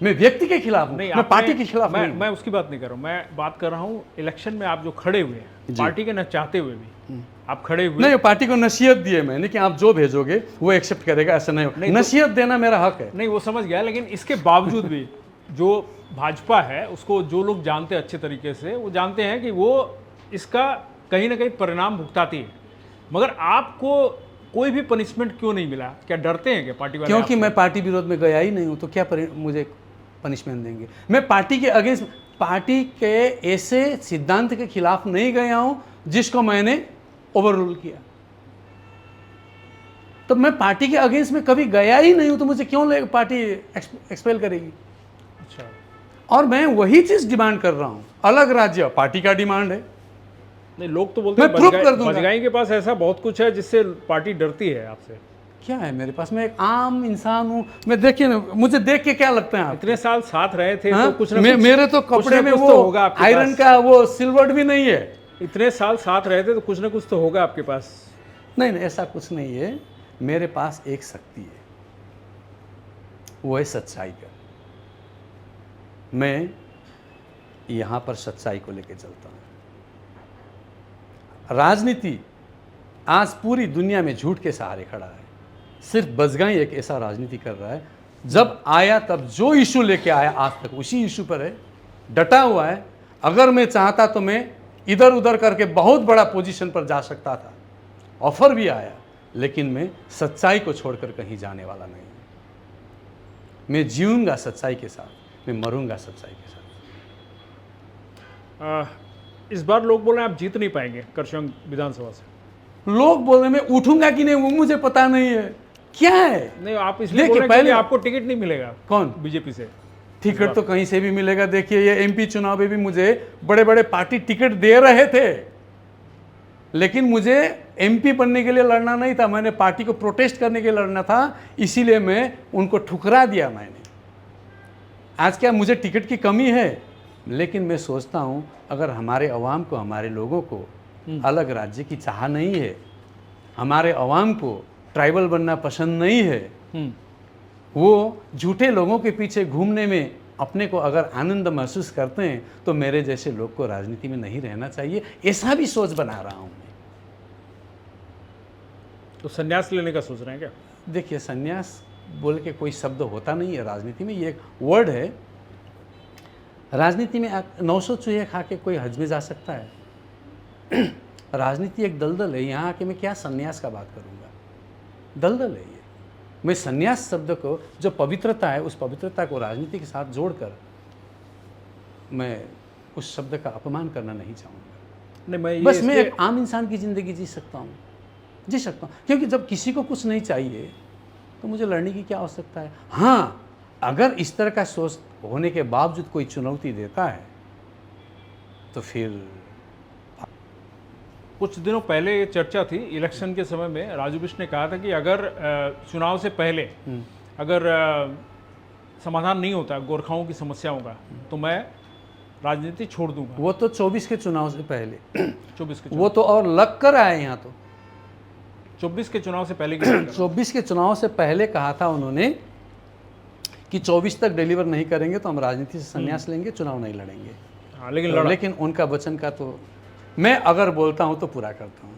मैं व्यक्ति के खिलाफ हूँ, मैं पार्टी के खिलाफ नहीं। मैं उसकी बात नहीं कर रहा हूँ, मैं बात कर रहा हूँ इलेक्शन में आप जो खड़े हुए हैं, पार्टी के न चाहते हुए भी आप खड़े हुए। नहीं, पार्टी को नसीहत दिए मैंने कि आप जो भेजोगे वो एक्सेप्ट करेगा, ऐसा नहीं हो। नसीहत देना मेरा हक है। नहीं, वो समझ गया, लेकिन इसके बावजूद भी जो भाजपा है उसको जो लोग जानते हैं अच्छे तरीके से, वो जानते हैं कि वो इसका कहीं ना कहीं परिणाम भुगताती है। मगर आपको कोई भी पनिशमेंट क्यों नहीं मिला? क्या डरते हैं क्या पार्टी वाले? क्योंकि मैं पार्टी विरोध में गया ही नहीं हूं, तो क्या मुझे पनिशमेंट देंगे? मैं पार्टी के अगेंस्ट, पार्टी के ऐसे सिद्धांत के खिलाफ नहीं गया हूं जिसको मैंने ओवर रूल किया। तो मैं पार्टी के अगेंस्ट में कभी गया ही नहीं हूं, तो मुझे क्यों पार्टी एक्सपेल करेगी? अच्छा, और मैं वही चीज डिमांड कर रहा हूं। अलग राज्य पार्टी का डिमांड है। नहीं, लोग तो बोलते हैं बजगाई के पास ऐसा बहुत कुछ है जिससे पार्टी डरती है आपसे। क्या है मेरे पास? मैं एक आम इंसान हूँ। मैं देखिए ना, मुझे देख के क्या लगता है? इतने साल साथ रहे थे, हाँ? तो कुछ ना कुछ, मेरे तो कपड़े में वो तो होगा आयरन का वो सिल्वर भी नहीं है। इतने साल साथ रहे थे तो कुछ ना कुछ तो होगा आपके पास। नहीं नहीं, ऐसा कुछ नहीं है। मेरे पास एक शक्ति है, वो है सच्चाई का। मैं यहाँ पर सच्चाई को लेकर चलता हूँ। राजनीति आज पूरी दुनिया में झूठ के सहारे खड़ा है। सिर्फ बजगाई एक ऐसा राजनीति कर रहा है, जब आया तब जो इशू लेके आया आज तक उसी इशू पर है, डटा हुआ है। अगर मैं चाहता तो मैं इधर उधर करके बहुत बड़ा पोजीशन पर जा सकता था, ऑफर भी आया, लेकिन मैं सच्चाई को छोड़कर कहीं जाने वाला नहीं। मैं जीऊंगा सच्चाई के साथ, मैं मरूंगा सच्चाई के साथ। इस बार लोग बोल रहे हैं आप जीत नहीं पाएंगे करसोग विधानसभा से। लोग बोल रहे मैं उठूंगा कि नहीं वो मुझे पता नहीं है। क्या है? नहीं, आप इसलिए बोल रहे हैं कि आपको टिकट नहीं मिलेगा। कौन? बीजेपी से टिकट तो कहीं से भी मिलेगा। देखिए ये एमपी चुनाव में भी मुझे बड़े बड़े पार्टी टिकट दे रहे थे, लेकिन मुझे एमपी बनने के लिए लड़ना नहीं था, मैंने पार्टी को प्रोटेस्ट करने के लिए लड़ना था, इसीलिए मैं उनको ठुकरा दिया मैंने। आज क्या मुझे टिकट की कमी है? लेकिन मैं सोचता हूं अगर हमारे अवाम को, हमारे लोगों को अलग राज्य की चाह नहीं है, हमारे अवाम को ट्राइबल बनना पसंद नहीं है, वो झूठे लोगों के पीछे घूमने में अपने को अगर आनंद महसूस करते हैं, तो मेरे जैसे लोग को राजनीति में नहीं रहना चाहिए। ऐसा भी सोच बना रहा हूं मैं। तो संन्यास लेने का सोच रहे हैं क्या? देखिए, संन्यास बोल के कोई शब्द होता नहीं है राजनीति में, ये एक वर्ड है। राजनीति में 900 चूहे खा के कोई हज में जा सकता है? राजनीति एक दलदल है। यहाँ आके मैं क्या संन्यास का बात करूँगा? दलदल है ये। मैं संन्यास शब्द को, जो पवित्रता है, उस पवित्रता को राजनीति के साथ जोड़कर मैं उस शब्द का अपमान करना नहीं चाहूँगा। नहीं, मैं बस मैं एक आम इंसान की ज़िंदगी जी सकता हूँ, क्योंकि जब किसी को कुछ नहीं चाहिए तो मुझे लड़ने की क्या आवश्यकता है। हाँ, अगर इस तरह का सोच होने के बावजूद कोई चुनौती देता है तो फिर कुछ दिनों पहले ये चर्चा थी इलेक्शन के समय में, राजू बिष्ट ने कहा था कि अगर चुनाव से पहले अगर समाधान नहीं होता गोरखाओं की समस्याओं का तो मैं राजनीति छोड़ दूंगा। वो तो 24 के चुनाव से पहले 24 के वो तो और लग कर आए यहाँ तो 24 के चुनाव से पहले की बात कर रहा हूं। 24 के चुनाव से पहले कहा था उन्होंने कि 24 तक डिलीवर नहीं करेंगे तो हम राजनीति से संन्यास लेंगे, चुनाव नहीं लड़ेंगे। हाँ, लेकिन उनका वचन का तो मैं अगर बोलता हूं तो पूरा करता हूं।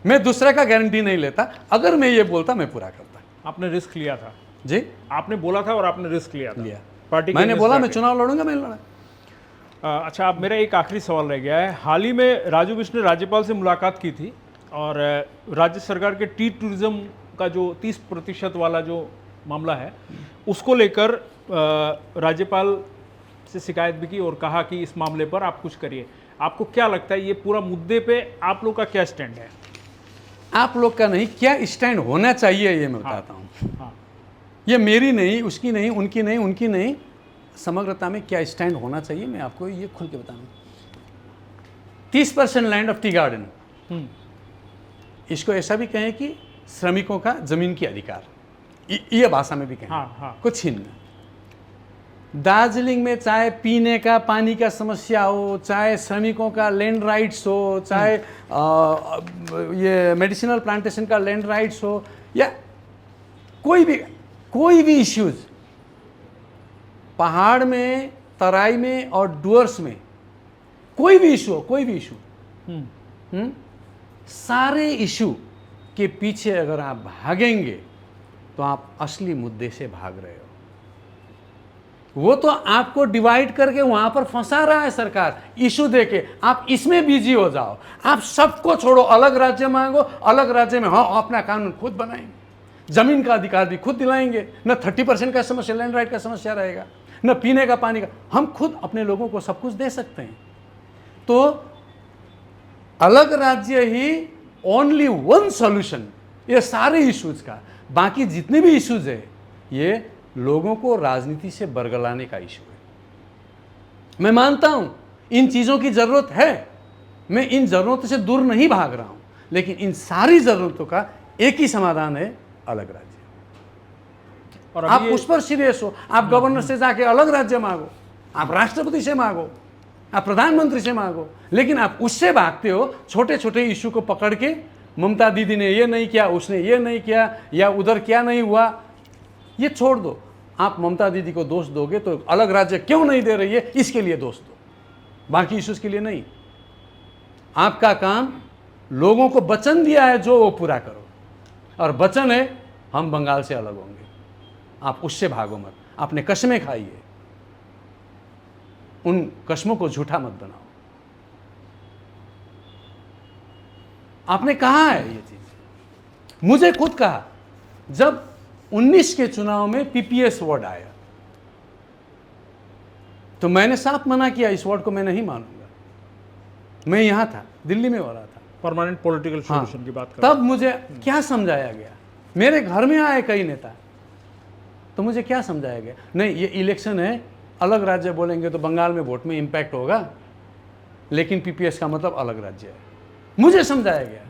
मैं दूसरे का गारंटी नहीं लेता, अगर मैं ये बोलता मैं पूरा करता। आपने रिस्क लिया था जी, आपने बोला था और आपने रिस्क लिया था पार्टी मैंने बोला मैं चुनाव लड़ूंगा, मैं लड़ा। अच्छा, अब मेरा एक आखिरी सवाल रह गया है। हाल ही में राजू बिष्ट ने राज्यपाल से मुलाकात की थी और राज्य सरकार के टी टूरिज्म का जो 30% वाला जो मामला है उसको लेकर राज्यपाल से शिकायत भी की और कहा कि इस मामले पर आप कुछ करिए। आपको क्या लगता है ये पूरा मुद्दे पे आप लोग का क्या स्टैंड है? आप लोग का नहीं, क्या स्टैंड होना चाहिए ये मैं बताता हूँ। हाँ, ये मेरी नहीं, उसकी नहीं, उनकी नहीं, उनकी नहीं, समग्रता में क्या स्टैंड होना चाहिए मैं आपको ये खुल के बताऊँ। 30% लैंड ऑफ टी गार्डन, इसको ऐसा भी कहें कि श्रमिकों का जमीन की अधिकार, ये भाषा में भी कहें। हाँ। कुछ छिन्न। दार्जिलिंग में चाहे पीने का पानी का समस्या हो, चाहे श्रमिकों का लैंड राइट्स हो, चाहे ये मेडिसिनल प्लांटेशन का लैंड राइट्स हो, या कोई भी इश्यूज, पहाड़ में, तराई में और डुअर्स में कोई भी इशू हो, सारे इशू के पीछे अगर आप भागेंगे तो आप असली मुद्दे से भाग रहे हो। वो तो आपको डिवाइड करके वहां पर फंसा रहा है सरकार, इशू देके। आप इसमें बिजी हो जाओ, आप सबको छोड़ो, अलग राज्य मांगो, अलग राज्य में हाँ अपना कानून खुद बनाएंगे, जमीन का अधिकार भी खुद दिलाएंगे, न 30% का समस्या, लैंड राइट का समस्या रहेगा, न पीने का पानी का। हम खुद अपने लोगों को सब कुछ दे सकते हैं। तो अलग राज्य ही ओनली वन सॉल्यूशन ये सारे इश्यूज का। बाकी जितने भी इश्यूज है ये लोगों को राजनीति से बरगलाने का इशू है। मैं मानता हूं इन चीजों की जरूरत है, मैं इन जरूरतों से दूर नहीं भाग रहा हूं, लेकिन इन सारी जरूरतों का एक ही समाधान है, अलग राज्य। और आप उस पर सीरियस हो, आप गवर्नर से जाके अलग राज्य मांगो, आप राष्ट्रपति से मांगो, आप प्रधानमंत्री से मांगो, लेकिन आप उससे भागते हो छोटे छोटे इशू को पकड़ के। ममता दीदी ने ये नहीं किया, उसने ये नहीं किया, या उधर क्या नहीं हुआ, ये छोड़ दो। आप ममता दीदी को दोष दोगे तो अलग राज्य क्यों नहीं दे रही है इसके लिए दोष दो, बाकी इश्यूज के लिए नहीं। आपका काम लोगों को वचन दिया है जो वो पूरा करो, और वचन है हम बंगाल से अलग होंगे, आप उससे भागो मत। आपने कस्में खाई है, उन कस्मों को झूठा मत बनाओ। आपने कहा है ये चीज, मुझे खुद कहा जब 19 के चुनाव में पीपीएस वर्ड आया तो मैंने साफ मना किया, इस वर्ड को मैं नहीं मानूंगा। मैं यहां था, दिल्ली में हो रहा था, परमानेंट पॉलिटिकल सॉल्यूशन की बात कर तब मुझे क्या समझाया गया, मेरे घर में आए कई नेता, तो मुझे क्या समझाया गया, नहीं ये इलेक्शन है, अलग राज्य बोलेंगे तो बंगाल में वोट में इंपैक्ट होगा, लेकिन पीपीएस का मतलब अलग राज्य है, मुझे समझाया गया।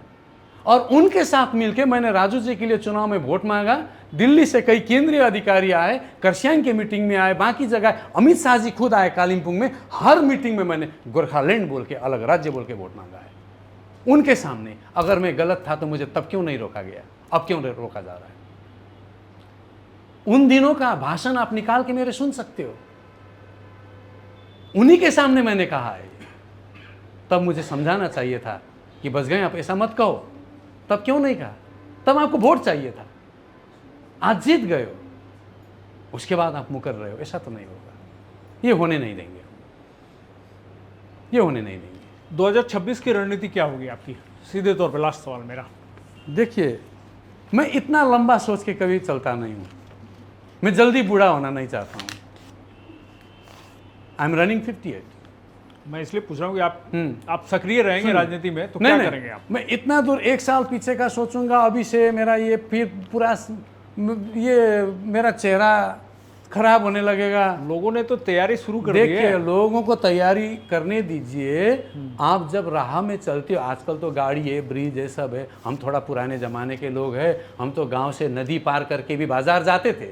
और उनके साथ मिलकर मैंने राजू जी के लिए चुनाव में वोट मांगा। दिल्ली से कई केंद्रीय अधिकारी आए, करसियांग के मीटिंग में आए, बाकी जगह अमित शाह जी खुद आए कालिम्पोंग में, हर मीटिंग में मैंने गोरखालैंड बोल के, अलग राज्य बोल के वोट मांगा है उनके सामने। अगर मैं गलत था तो मुझे तब क्यों नहीं रोका गया, अब क्यों रोका जा रहा है? उन दिनों का भाषण आप निकाल के मेरे सुन सकते हो, उन्हीं के सामने मैंने कहा है। तब मुझे समझाना चाहिए था कि बच गए आप, ऐसा मत कहो। तब क्यों नहीं कहा? तब आपको वोट चाहिए था, आज जीत गए हो, उसके बाद आप मुकर रहे हो, ऐसा तो नहीं होगा। ये होने नहीं देंगे, ये होने नहीं देंगे। 2026 की रणनीति क्या होगी आपकी, सीधे तौर पे लास्ट सवाल मेरा? देखिए, मैं इतना लंबा सोच के कभी चलता नहीं हूं, मैं जल्दी बूढ़ा होना नहीं चाहता हूं। I am running 58। मैं इसलिए पूछ रहा हूँ कि आप सक्रिय रहेंगे राजनीति में तो क्या करेंगे आप? मैं इतना दूर 1 साल पीछे का सोचूंगा अभी से, मेरा ये फिर पूरा ये मेरा चेहरा खराब होने लगेगा। लोगों ने तो तैयारी शुरू कर दी है। देखिए, लोगों को तैयारी करने दीजिए। आप जब राह में चलते हो, आजकल तो गाड़ी है, ब्रिज है, सब है। हम थोड़ा पुराने ज़माने के लोग हैं, हम तो गांव से नदी पार करके भी बाजार जाते थे।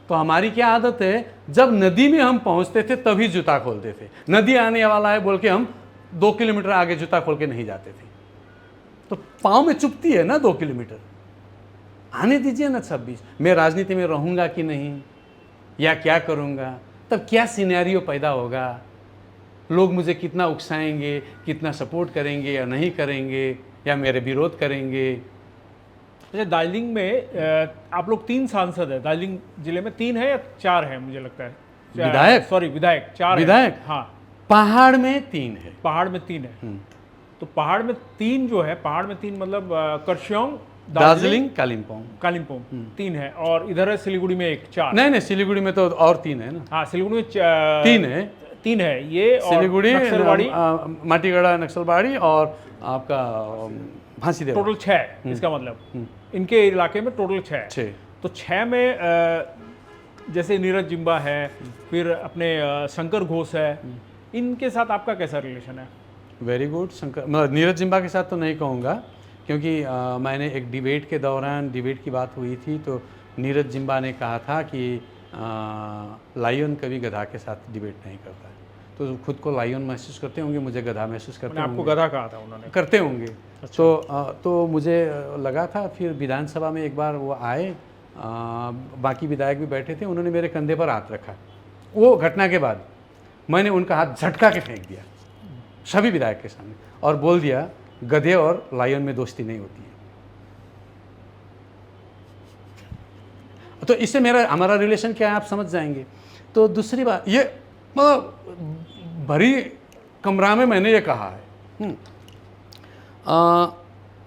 तो हमारी क्या आदत है, जब नदी में हम पहुंचते थे तभी जूता खोलते थे। नदी आने वाला है बोल के हम 2 किलोमीटर आगे जूता खोल के नहीं जाते थे। तो पाँव में चुभती है ना 2 किलोमीटर। आने दीजिए ना 26। मैं राजनीति में रहूँगा कि नहीं, या क्या करूँगा, तब क्या सिनेरियो पैदा होगा, लोग मुझे कितना उकसाएंगे, कितना सपोर्ट करेंगे या नहीं करेंगे, या मेरे विरोध करेंगे। अच्छा, दार्जिलिंग में आप लोग 3 सांसद हैं। दार्जिलिंग जिले में 3 है या 4 है मुझे लगता है? विधायक, सॉरी विधायक 4 विधायक, हाँ। पहाड़ में 3 है। पहाड़ में 3 है। तो पहाड़ में 3 जो है, पहाड़ में 3 मतलब कर्सियंग, दार्जिलिंग, कालिम्पोंग। कालिम्पोंग 3 है, और इधर है सिलीगुड़ी में 1, 4। नहीं, सिलीगुड़ी में तो और 3 है ना। हाँ, सिलीगुड़ी में 3 है ये, और सिलीगुड़ी, नक्सलबाड़ी, माटीगढ़ा, नक्सलबाड़ी और आपका फांसी देवा। टोटल 6 है। इसका मतलब इनके इलाके में टोटल 6 है। 6। तो 6 में जैसे नीरज जिम्बा है, फिर अपने शंकर घोष है, इनके साथ आपका कैसा रिलेशन है? Very good. शंकर, मतलब नीरज जिम्बा के साथ तो नहीं कहूँगा, क्योंकि मैंने एक डिबेट के दौरान, डिबेट की बात हुई थी, तो नीरज जिम्बा ने कहा था कि लायन कभी गधा के साथ डिबेट नहीं करता है। तो खुद को लायन महसूस करते होंगे, मुझे गधा महसूस करते होंगे। आपको गधा कहा था उन्होंने? करते होंगे। तो मुझे लगा था। फिर विधानसभा में एक बार वो आए, बाकी विधायक भी बैठे थे, उन्होंने मेरे कंधे पर हाथ रखा। वो घटना के बाद मैंने उनका हाथ झटका के फेंक दिया सभी विधायक के सामने, और बोल दिया गधे और लायन में दोस्ती नहीं होती है। तो इससे हमारा रिलेशन क्या है आप समझ जाएंगे। तो दूसरी बात, ये मतलब भरी कमरा में मैंने ये कहा है।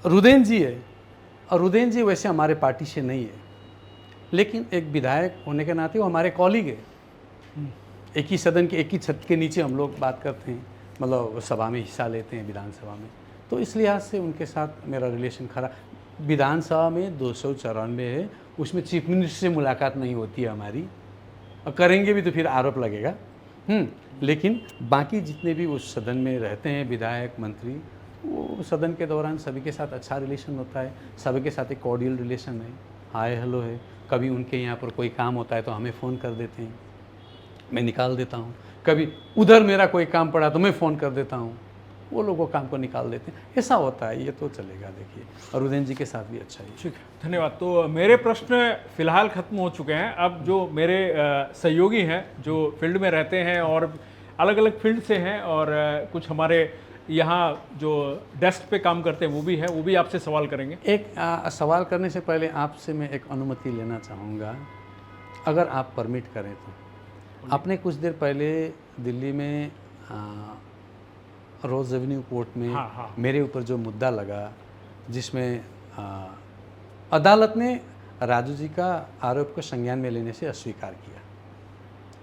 रुदेन जी है, और रुदेन जी वैसे हमारे पार्टी से नहीं है, लेकिन एक विधायक होने के नाते वो हमारे कॉलीग है। एक ही सदन के, एक ही छत के नीचे हम लोग बात करते हैं, मतलब सभा में हिस्सा लेते हैं, विधानसभा में। तो इस लिहाज से उनके साथ मेरा रिलेशन खरा। विधानसभा में 294 है, उसमें चीफ मिनिस्टर से मुलाकात नहीं होती है हमारी, और करेंगे भी तो फिर आरोप लगेगा। लेकिन बाकी जितने भी उस सदन में रहते हैं विधायक, मंत्री, वो सदन के दौरान सभी के साथ अच्छा रिलेशन होता है, सभी के साथ एक कॉर्डियल रिलेशन है, हाय हेलो है। कभी उनके यहाँ पर कोई काम होता है तो हमें फ़ोन कर देते हैं, मैं निकाल देता हूँ। कभी उधर मेरा कोई काम पड़ा तो मैं फ़ोन कर देता हूँ, वो लोग वो काम को निकाल देते हैं। ऐसा होता है, ये तो चलेगा। देखिए, और उदयन जी के साथ भी अच्छा है। ठीक है, धन्यवाद। तो मेरे प्रश्न फिलहाल ख़त्म हो चुके हैं। अब जो मेरे सहयोगी हैं, जो फील्ड में रहते हैं और अलग अलग फील्ड से हैं, और कुछ हमारे यहाँ जो डेस्क पे काम करते हैं वो भी हैं, वो भी आपसे सवाल करेंगे। एक सवाल करने से पहले आपसे मैं एक अनुमति लेना चाहूँगा, अगर आप परमिट करें तो। आपने कुछ देर पहले दिल्ली में रोज़ रेवेन्यू कोर्ट में मेरे ऊपर जो मुद्दा लगा, जिसमें अदालत ने राजू जी का आरोप को संज्ञान में लेने से अस्वीकार किया,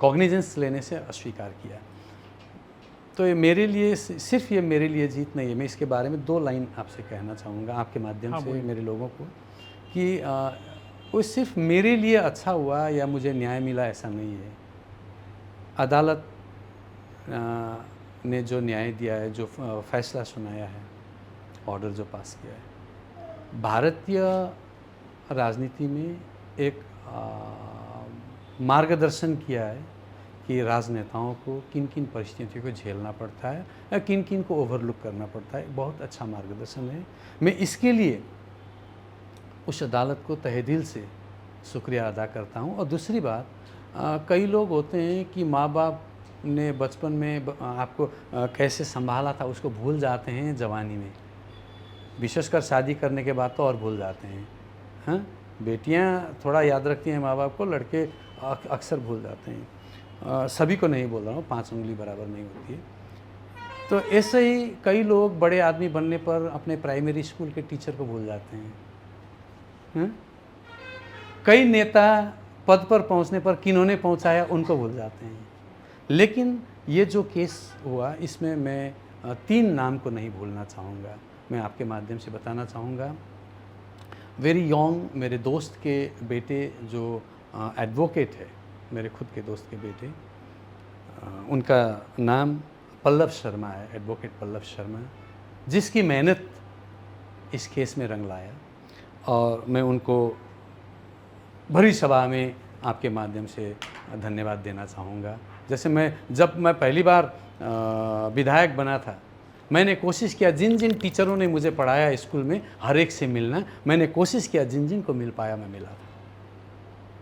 कॉग्निजेंस लेने से अस्वीकार किया, तो ये मेरे लिए, सिर्फ ये मेरे लिए जीत नहीं है। मैं इसके बारे में 2 लाइन आपसे कहना चाहूँगा आपके माध्यम से मेरे लोगों को, कि वो सिर्फ मेरे लिए अच्छा हुआ या मुझे न्याय मिला ऐसा नहीं है। अदालत ने जो न्याय दिया है, जो फैसला सुनाया है, ऑर्डर जो पास किया है, भारतीय राजनीति में एक मार्गदर्शन किया है कि राजनेताओं को किन किन परिस्थितियों को झेलना पड़ता है या किन किन को ओवरलुक करना पड़ता है। बहुत अच्छा मार्गदर्शन है। मैं इसके लिए उस अदालत को तहे दिल से शुक्रिया अदा करता हूँ। और दूसरी बात, कई लोग होते हैं कि माँ बाप ने बचपन में आपको कैसे संभाला था उसको भूल जाते हैं जवानी में, विशेषकर शादी करने के बाद तो और भूल जाते हैं। हाँ, बेटियाँ थोड़ा याद रखती हैं माँ बाप को, लड़के अक्सर भूल जाते हैं। सभी को नहीं बोल रहा हूँ, 5 उंगली बराबर नहीं होती है। तो ऐसे ही कई लोग बड़े आदमी बनने पर अपने प्राइमरी स्कूल के टीचर को भूल जाते हैं। कई नेता पद पर पहुंचने पर किन्होंने पहुंचाया उनको भूल जाते हैं। लेकिन ये जो केस हुआ इसमें मैं 3 नाम को नहीं भूलना चाहूँगा। मैं आपके माध्यम से बताना चाहूँगा। वेरी यंग मेरे दोस्त के बेटे जो एडवोकेट है, मेरे खुद के दोस्त के बेटे, उनका नाम पल्लव शर्मा है, एडवोकेट पल्लव शर्मा, जिसकी मेहनत इस केस में रंग लाया। और मैं उनको भरी सभा में आपके माध्यम से धन्यवाद देना चाहूँगा। जैसे जब मैं पहली बार विधायक बना था, मैंने कोशिश किया, जिन जिन टीचरों ने मुझे पढ़ाया स्कूल में हर एक से मिलना, मैंने कोशिश किया, जिन जिन को मिल पाया मैं मिला था।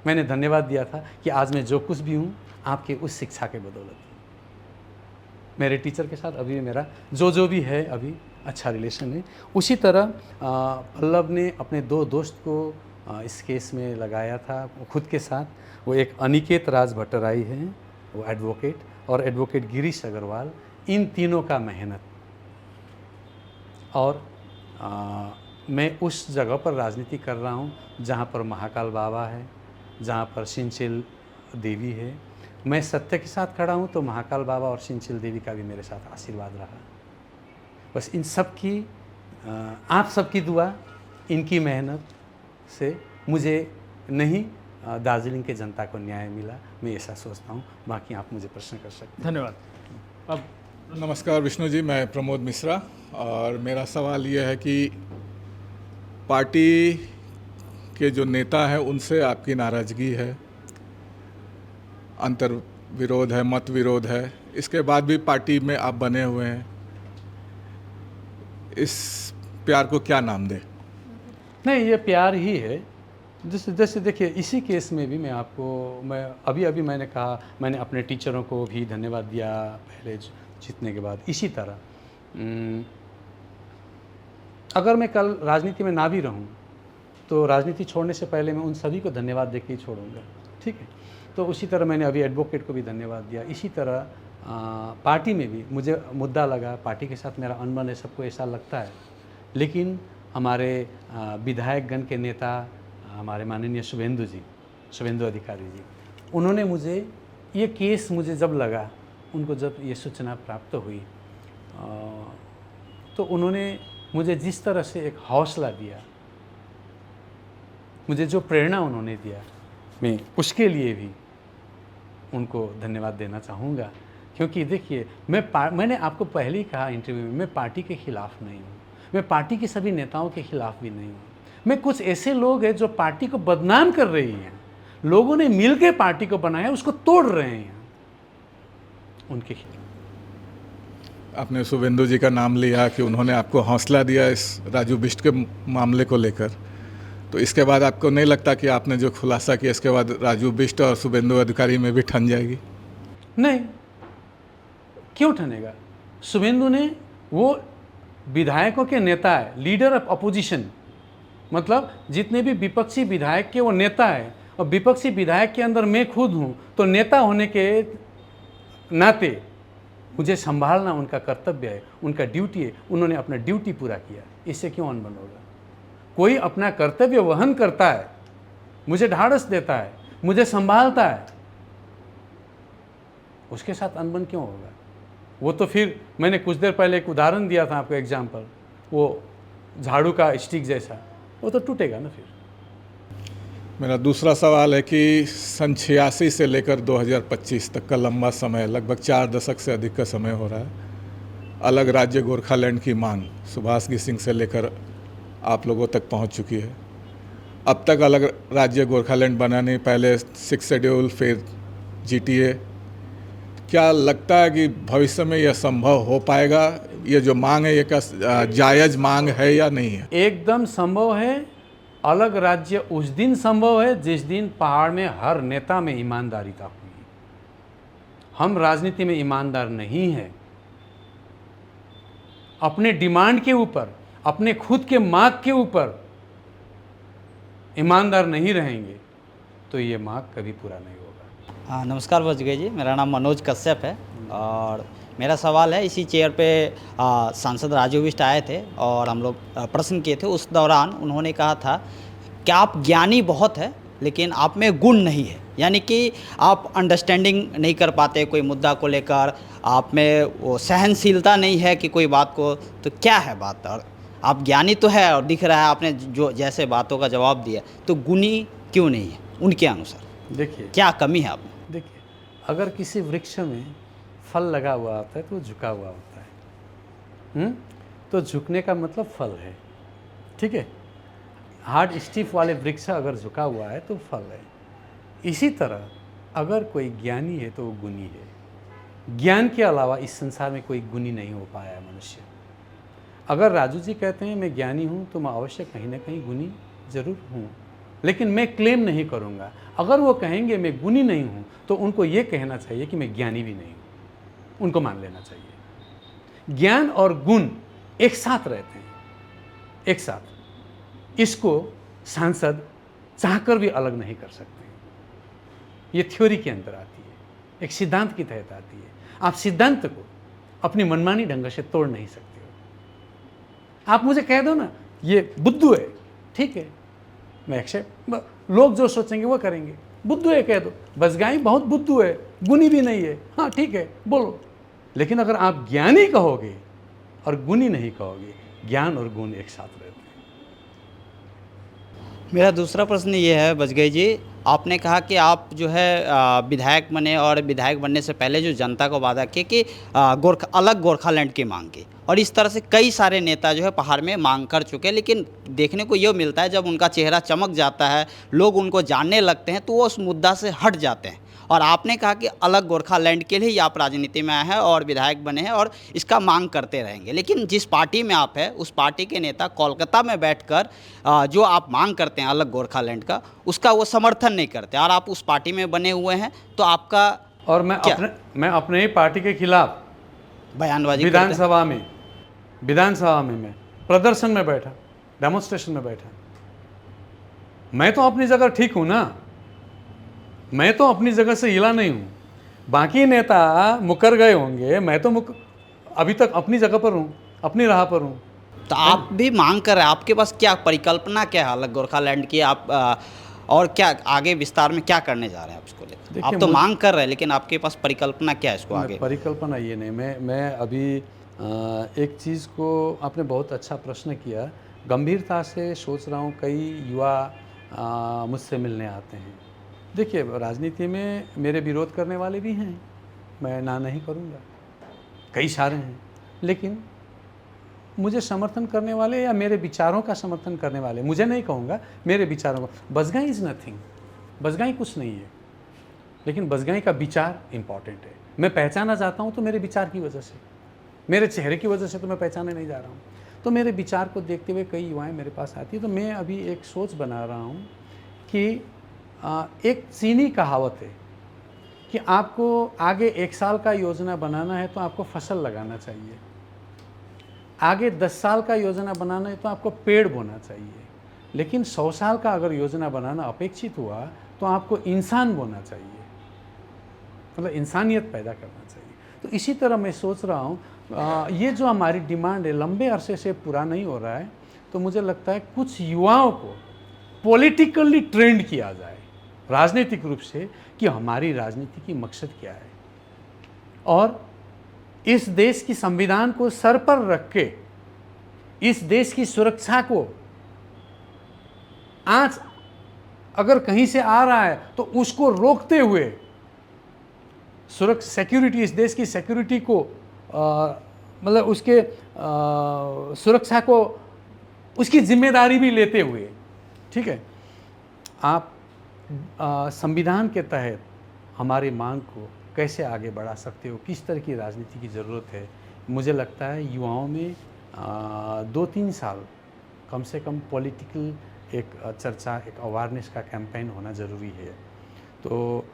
मैंने धन्यवाद दिया था कि आज मैं जो कुछ भी हूँ आपके उस शिक्षा के बदौलत। मेरे टीचर के साथ अभी मेरा जो भी है अभी अच्छा रिलेशन है। उसी तरह पल्लव ने अपने 2 दोस्त को इस केस में लगाया था खुद के साथ। वो एक अनिकेत राज भट्टराई हैं, वो एडवोकेट, और एडवोकेट गिरीश अग्रवाल। इन तीनों का मेहनत। और मैं उस जगह पर राजनीति कर रहा हूँ जहाँ पर महाकाल बाबा है, जहाँ पर सिंचिल देवी है। मैं सत्य के साथ खड़ा हूँ तो महाकाल बाबा और सिंचिल देवी का भी मेरे साथ आशीर्वाद रहा। बस इन सब की आप सबकी दुआ, इनकी मेहनत से मुझे नहीं दार्जिलिंग के जनता को न्याय मिला, मैं ऐसा सोचता हूँ। बाकी आप मुझे प्रश्न कर सकते हैं। धन्यवाद। अब नमस्कार विष्णु जी, मैं प्रमोद मिश्रा, और मेरा सवाल यह है कि पार्टी के जो नेता हैं उनसे आपकी नाराज़गी है, अंतर विरोध है, मत विरोध है, इसके बाद भी पार्टी में आप बने हुए हैं, इस प्यार को क्या नाम दें? नहीं, ये प्यार ही है। जैसे देखिए, इसी केस में भी मैं अभी मैंने कहा, मैंने अपने टीचरों को भी धन्यवाद दिया पहले जीतने के बाद। इसी तरह अगर मैं कल राजनीति में ना भी रहूं तो राजनीति छोड़ने से पहले मैं उन सभी को धन्यवाद देके ही छोड़ूंगा, ठीक है। तो उसी तरह मैंने अभी एडवोकेट को भी धन्यवाद दिया। इसी तरह पार्टी में भी मुझे मुद्दा लगा, पार्टी के साथ मेरा अनबन है, सबको ऐसा लगता है, लेकिन हमारे विधायकगण के नेता हमारे माननीय शुभेंदु अधिकारी जी, उन्होंने मुझे ये केस, मुझे जब लगा, उनको जब ये सूचना प्राप्त हुई तो उन्होंने मुझे जिस तरह से एक हौसला दिया, मुझे जो प्रेरणा उन्होंने दिया, मैं उसके लिए भी उनको धन्यवाद देना चाहूँगा। क्योंकि देखिए, मैंने आपको पहले ही कहा इंटरव्यू में, मैं पार्टी के खिलाफ नहीं हूँ, मैं पार्टी के सभी नेताओं के खिलाफ भी नहीं हूँ। मैं कुछ ऐसे लोग हैं जो पार्टी को बदनाम कर रही हैं, लोगों ने मिलकर पार्टी को बनाया, उसको तोड़ रहे हैं, उनके खिलाफ। आपने शुभेंदु जी का नाम लिया कि उन्होंने आपको हौसला दिया इस राजू बिष्ट के मामले को लेकर, तो इसके बाद आपको नहीं लगता कि आपने जो खुलासा किया इसके बाद राजू बिष्ट और शुभेंदु अधिकारी में भी ठन जाएगी? नहीं, क्यों ठनेगा? शुभेंदु ने, वो विधायकों के नेता है, लीडर ऑफ अपोजिशन, मतलब जितने भी विपक्षी विधायक के वो नेता है, और विपक्षी विधायक के अंदर मैं खुद हूँ, तो नेता होने के नाते मुझे संभालना उनका कर्तव्य है, उनका ड्यूटी है। उन्होंने अपना ड्यूटी पूरा किया, इससे क्यों अनबन होगा? कोई अपना कर्तव्य वहन करता है, मुझे ढाढ़स देता है, मुझे संभालता है, उसके साथ अनबन क्यों होगा? वो तो फिर मैंने कुछ देर पहले एक उदाहरण दिया था आपको, एग्जाम्पल, वो झाड़ू का स्टिक जैसा, वो तो टूटेगा ना फिर। मेरा दूसरा सवाल है कि सन 86 से लेकर 2025 तक का लंबा समय, लगभग 4 दशक से अधिक का समय हो रहा है, अलग राज्य गोरखालैंड की मांग सुभाष सिंह से लेकर आप लोगों तक पहुंच चुकी है। अब तक अलग राज्य गोरखालैंड बना नहीं, पहले 6 शेड्यूल, फिर GTA। क्या लगता है कि भविष्य में यह संभव हो पाएगा? ये जो मांग है, ये क्या जायज़ मांग है या नहीं है? एकदम संभव है। अलग राज्य उस दिन संभव है जिस दिन पहाड़ में हर नेता में ईमानदारिता हुई। हम राजनीति में ईमानदार नहीं है, अपने डिमांड के ऊपर, अपने खुद के मांग के ऊपर ईमानदार नहीं रहेंगे तो ये मांग कभी पूरा नहीं होगा। नमस्कार वजगई जी, मेरा नाम मनोज कश्यप है और मेरा सवाल है, इसी चेयर पे सांसद राजू बिष्ट आए थे और हम लोग प्रश्न किए थे। उस दौरान उन्होंने कहा था कि आप ज्ञानी बहुत है लेकिन आप में गुण नहीं है, यानी कि आप अंडरस्टैंडिंग नहीं कर पाते कोई मुद्दा को लेकर, आप में वो सहनशीलता नहीं है कि कोई बात को, तो क्या है बात? और आप ज्ञानी तो है और दिख रहा है आपने जो जैसे बातों का जवाब दिया, तो गुणी क्यों नहीं है उनके अनुसार? देखिए क्या कमी है आप में? देखिए, अगर किसी वृक्ष में फल लगा हुआ होता है तो वो झुका हुआ होता है। तो झुकने का मतलब फल है, ठीक है। हार्ड स्टीफ वाले वृक्ष अगर झुका हुआ है तो फल है। इसी तरह अगर कोई ज्ञानी है तो वो गुणी है। ज्ञान के अलावा इस संसार में कोई गुणी नहीं हो पाया है मनुष्य। अगर राजू जी कहते हैं मैं ज्ञानी हूँ तो मैं अवश्य कहीं ना कहीं गुणी जरूर हूँ, लेकिन मैं क्लेम नहीं करूँगा। अगर वो कहेंगे मैं गुणी नहीं हूँ तो उनको ये कहना चाहिए कि मैं ज्ञानी भी नहीं हूँ, उनको मान लेना चाहिए। ज्ञान और गुण एक साथ रहते हैं, एक साथ। इसको सांसद चाहकर भी अलग नहीं कर सकते। ये थ्योरी के अंदर आती है, एक सिद्धांत की तहत आती है। आप सिद्धांत को अपनी मनमानी ढंग से तोड़ नहीं सकते हो। आप मुझे कह दो ना ये बुद्धू है, ठीक है, मैं एक्सेप्ट, लोग जो सोचेंगे वो करेंगे। बुद्धू है कह दो, बसगाई बहुत बुद्धू है, गुणी भी नहीं है, हाँ ठीक है बोलो। लेकिन अगर आप ज्ञानी कहोगे और गुणी नहीं कहोगे, ज्ञान और गुण एक साथ रहते हैं। मेरा दूसरा प्रश्न ये है बजगई जी, आपने कहा कि आप जो है विधायक बने और विधायक बनने से पहले जो जनता को वादा किया कि अलग गोरखालैंड की मांग की, और इस तरह से कई सारे नेता जो है पहाड़ में मांग कर चुके हैं, लेकिन देखने को ये मिलता है जब उनका चेहरा चमक जाता है, लोग उनको जानने लगते हैं, तो वो उस मुद्दा से हट जाते हैं। और आपने कहा कि अलग गोरखालैंड के लिए ही आप राजनीति में आए हैं और विधायक बने हैं और इसका मांग करते रहेंगे। लेकिन जिस पार्टी में आप हैं उस पार्टी के नेता कोलकाता में बैठकर जो आप मांग करते हैं अलग गोरखालैंड का, उसका वो समर्थन नहीं करते, और आप उस पार्टी में बने हुए हैं, तो आपका और मैं अपने ही पार्टी के खिलाफ बयानबाजी विधानसभा में मैं प्रदर्शन में बैठा, डेमोन्स्ट्रेशन में बैठा। मैं तो अपनी जगह ठीक हूं ना, मैं तो अपनी जगह से हिला नहीं हूं। बाकी नेता मुकर गए होंगे, मैं तो अभी तक अपनी जगह पर हूं, अपनी राह पर हूं। तो आप भी मांग कर रहे हैं, आपके पास क्या परिकल्पना क्या है अलग गोरखालैंड की? आप और क्या आगे विस्तार में क्या करने जा रहे हैं आप उसको लेकर? आप तो मांग कर रहे हैं, लेकिन आपके पास परिकल्पना क्या है इसको आगे? परिकल्पना ये नहीं, मैं अभी एक चीज़ को आपने बहुत अच्छा प्रश्न किया, गंभीरता से सोच रहा हूँ। कई युवा मुझसे मिलने आते हैं। देखिए, राजनीति में मेरे विरोध करने वाले भी हैं, मैं ना नहीं करूँगा, कई सारे हैं, लेकिन मुझे समर्थन करने वाले या मेरे विचारों का समर्थन करने वाले, मुझे नहीं कहूँगा, मेरे विचारों का। बसगाई इज़ नथिंग, बसगाई कुछ नहीं है, लेकिन बसगाई का विचार इम्पॉर्टेंट है। मैं पहचाना जाता हूँ तो मेरे विचार की वजह से, मेरे चेहरे की वजह से तो मैं पहचाने नहीं जा रहा हूँ। तो मेरे विचार को देखते हुए कई युवाएं मेरे पास आती है। तो मैं अभी एक सोच बना रहा हूँ कि एक चीनी कहावत है कि आपको आगे 1 साल का योजना बनाना है तो आपको फसल लगाना चाहिए, आगे 10 साल का योजना बनाना है तो आपको पेड़ बोना चाहिए, लेकिन 100 साल का अगर योजना बनाना अपेक्षित हुआ तो आपको इंसान बोना चाहिए, मतलब इंसानियत पैदा करना चाहिए। तो इसी तरह मैं सोच रहा हूँ ये जो हमारी डिमांड है लंबे अरसे से पूरा नहीं हो रहा है, तो मुझे लगता है कुछ युवाओं को पॉलिटिकली ट्रेंड किया जाए राजनीतिक रूप से कि हमारी राजनीति की मकसद क्या है, और इस देश की संविधान को सर पर रख के इस देश की सुरक्षा को, आज अगर कहीं से आ रहा है तो उसको रोकते हुए सिक्योरिटी, इस देश की सिक्योरिटी को मतलब उसके सुरक्षा को, उसकी जिम्मेदारी भी लेते हुए, ठीक है, आप संविधान के तहत हमारी मांग को कैसे आगे बढ़ा सकते हो, किस तरह की राजनीति की ज़रूरत है। मुझे लगता है युवाओं में 2-3 साल कम से कम पॉलिटिकल एक चर्चा, एक अवेयरनेस का कैंपेन होना ज़रूरी है, तो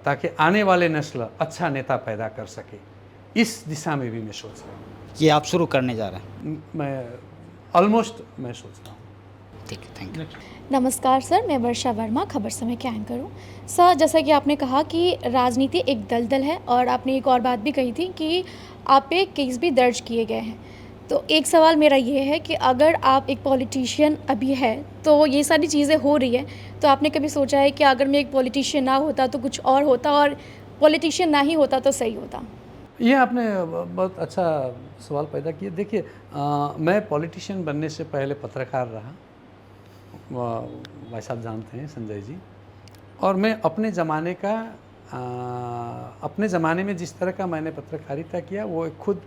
ताकि आने वाले नस्ल अच्छा नेता पैदा कर सके। इस दिशा में भी मैं सोच रहा हूँ। ये आप शुरू करने जा रहे हैं? मैं ऑलमोस्ट मैं सोच रहा हूँ। ठीक है, थैंक यू। नमस्कार सर, मैं वर्षा वर्मा, खबर समय के एंकर हूँ। सर, जैसा कि आपने कहा कि राजनीति एक दलदल है, और आपने एक और बात भी कही थी कि आप पे केस भी दर्ज किए गए हैं, तो एक सवाल मेरा ये है कि अगर आप एक पॉलिटिशियन अभी है तो ये सारी चीज़ें हो रही है, तो आपने कभी सोचा है कि अगर मैं एक पॉलिटिशियन ना होता तो कुछ और होता, और पॉलिटिशियन ना ही होता तो सही होता? ये आपने बहुत अच्छा सवाल पैदा किया। देखिए, मैं पॉलिटिशियन बनने से पहले पत्रकार रहा, भाई साहब जानते हैं संजय जी, और मैं अपने ज़माने का अपने ज़माने में जिस तरह का मैंने पत्रकारिता किया वो खुद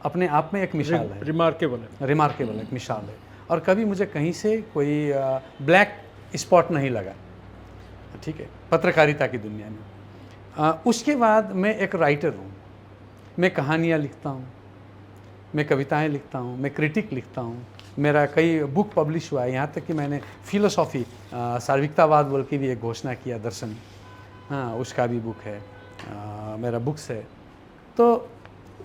अपने आप में एक मिसाल है, रिमार्केबल एक मिसाल है। और कभी मुझे कहीं से कोई ब्लैक स्पॉट नहीं लगा, ठीक है, पत्रकारिता की दुनिया में। उसके बाद मैं एक राइटर हूँ, मैं कहानियाँ लिखता हूँ, मैं कविताएं लिखता हूँ, मैं क्रिटिक लिखता हूँ, मेरा कई बुक पब्लिश हुआ है, यहाँ तक कि मैंने फिलोसॉफी सार्वत्रिकतावाद बोल के भी एक घोषणा किया, दर्शन, हाँ उसका भी बुक है, मेरा बुक्स है। तो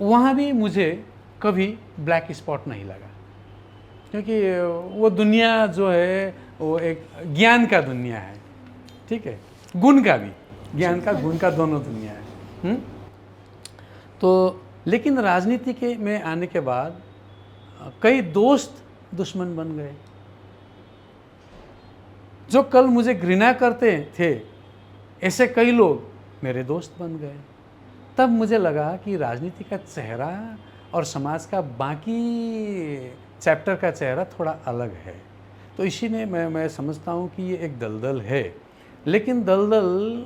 वहाँ भी मुझे कभी ब्लैक स्पॉट नहीं लगा, क्योंकि वो दुनिया जो है वो एक ज्ञान का दुनिया है, ठीक है, गुण का भी, ज्ञान का गुण का दोनों दुनिया है। तो लेकिन राजनीति के में आने के बाद कई दोस्त दुश्मन बन गए। जो कल मुझे घृणा करते थे ऐसे कई लोग मेरे दोस्त बन गए। तब मुझे लगा कि राजनीति का चेहरा और समाज का बाकी चैप्टर का चेहरा थोड़ा अलग है। तो इसीलिए मैं समझता हूँ कि ये एक दलदल है, लेकिन दलदल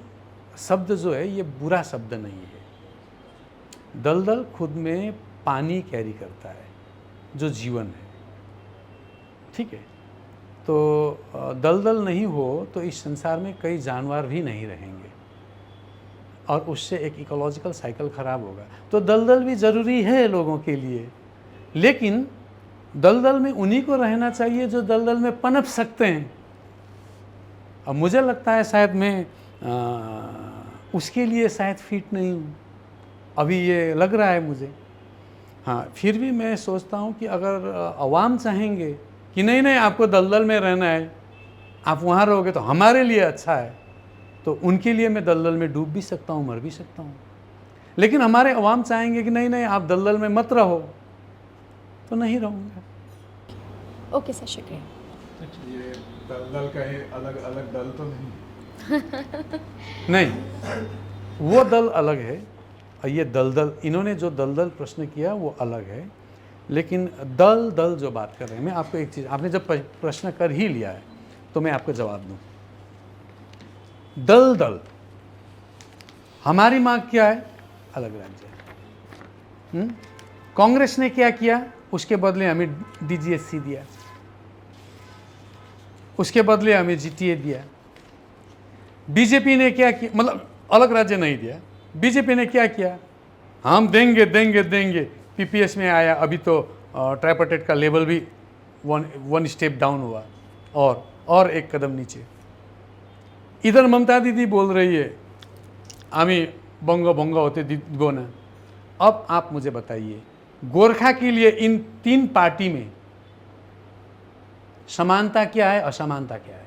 शब्द जो है ये बुरा शब्द नहीं है। दलदल खुद में पानी कैरी करता है जो जीवन है, ठीक है। तो दलदल नहीं हो तो इस संसार में कई जानवर भी नहीं रहेंगे और उससे एक इकोलॉजिकल साइकिल खराब होगा। तो दलदल भी ज़रूरी है लोगों के लिए, लेकिन दलदल में उन्हीं को रहना चाहिए जो दलदल में पनप सकते हैं। अब मुझे लगता है शायद मैं उसके लिए शायद फिट नहीं हूँ, अभी ये लग रहा है मुझे। हाँ, फिर भी मैं सोचता हूँ कि अगर अवाम चाहेंगे कि नहीं नहीं आपको दलदल में रहना है, आप वहाँ रहोगे तो हमारे लिए अच्छा है, तो उनके लिए मैं दलदल में डूब भी सकता हूँ, मर भी सकता हूँ। लेकिन हमारे अवाम चाहेंगे कि नहीं नहीं आप दलदल में मत रहो, तो नहीं रहूँगा। ओके सर, शुक्रिया। ये दलदल कहीं अलग अलग दल तो नहीं? नहीं, वो दल अलग है और ये दलदल, इन्होंने जो दलदल प्रश्न किया वो अलग है। लेकिन दल दल जो बात कर रहे हैं, मैं आपको एक चीज़, आपने जब प्रश्न कर ही लिया है तो मैं आपको जवाब दूं। दल दल हमारी मांग क्या है? अलग राज्य। कांग्रेस ने क्या किया? उसके बदले हमें डीजीएससी दिया, उसके बदले हमें जीटीए दिया। बीजेपी ने क्या किया? मतलब अलग राज्य नहीं दिया, बीजेपी ने क्या किया? हम देंगे देंगे देंगे, पीपीएस में आया, अभी तो ट्राइपार्टाइट का लेवल भी वन स्टेप डाउन हुआ और एक कदम नीचे। इधर ममता दीदी बोल रही है आमी बंग भंग होते गो ना। अब आप मुझे बताइए, गोरखा के लिए इन तीन पार्टी में समानता क्या है, असमानता क्या है?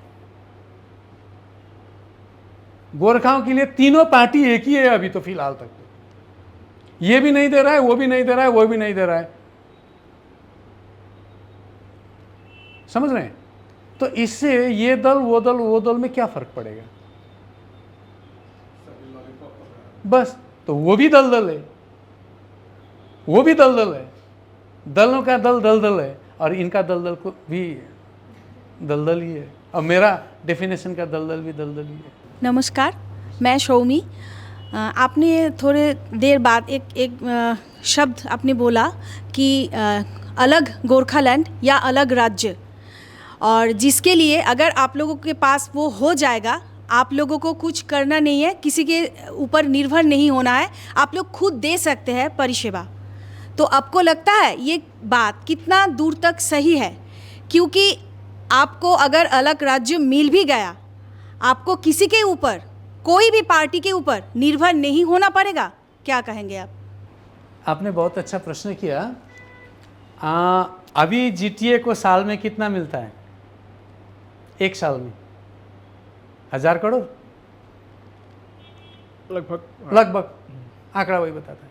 गोरखाओं के लिए तीनों पार्टी एक ही है अभी तो फिलहाल तक। ये भी नहीं दे रहा है, वो भी नहीं दे रहा है, वो भी नहीं दे रहा है, समझ रहे हैं? तो इससे ये दल वो दल में क्या फर्क पड़ेगा? बस, तो वो भी दलदल है, वो भी दलदल है, दलों का दल दलदल है और इनका दलदल को भी दलदल ही है, और मेरा डेफिनेशन का दलदल भी दलदल ही है। नमस्कार, मैं शौमी। आपने थोड़े देर बाद एक शब्द आपने बोला कि अलग गोरखालैंड या अलग राज्य, और जिसके लिए अगर आप लोगों के पास वो हो जाएगा, आप लोगों को कुछ करना नहीं है, किसी के ऊपर निर्भर नहीं होना है, आप लोग खुद दे सकते हैं परिसेवा। तो आपको लगता है ये बात कितना दूर तक सही है? क्योंकि आपको अगर अलग राज्य मिल भी गया, आपको किसी के ऊपर, कोई भी पार्टी के ऊपर निर्भर नहीं होना पड़ेगा। क्या कहेंगे आप? आपने बहुत अच्छा प्रश्न किया। अभी जीटीए को साल में कितना मिलता है? एक साल में 1000 करोड़ लगभग आंकड़ा वही बताता है।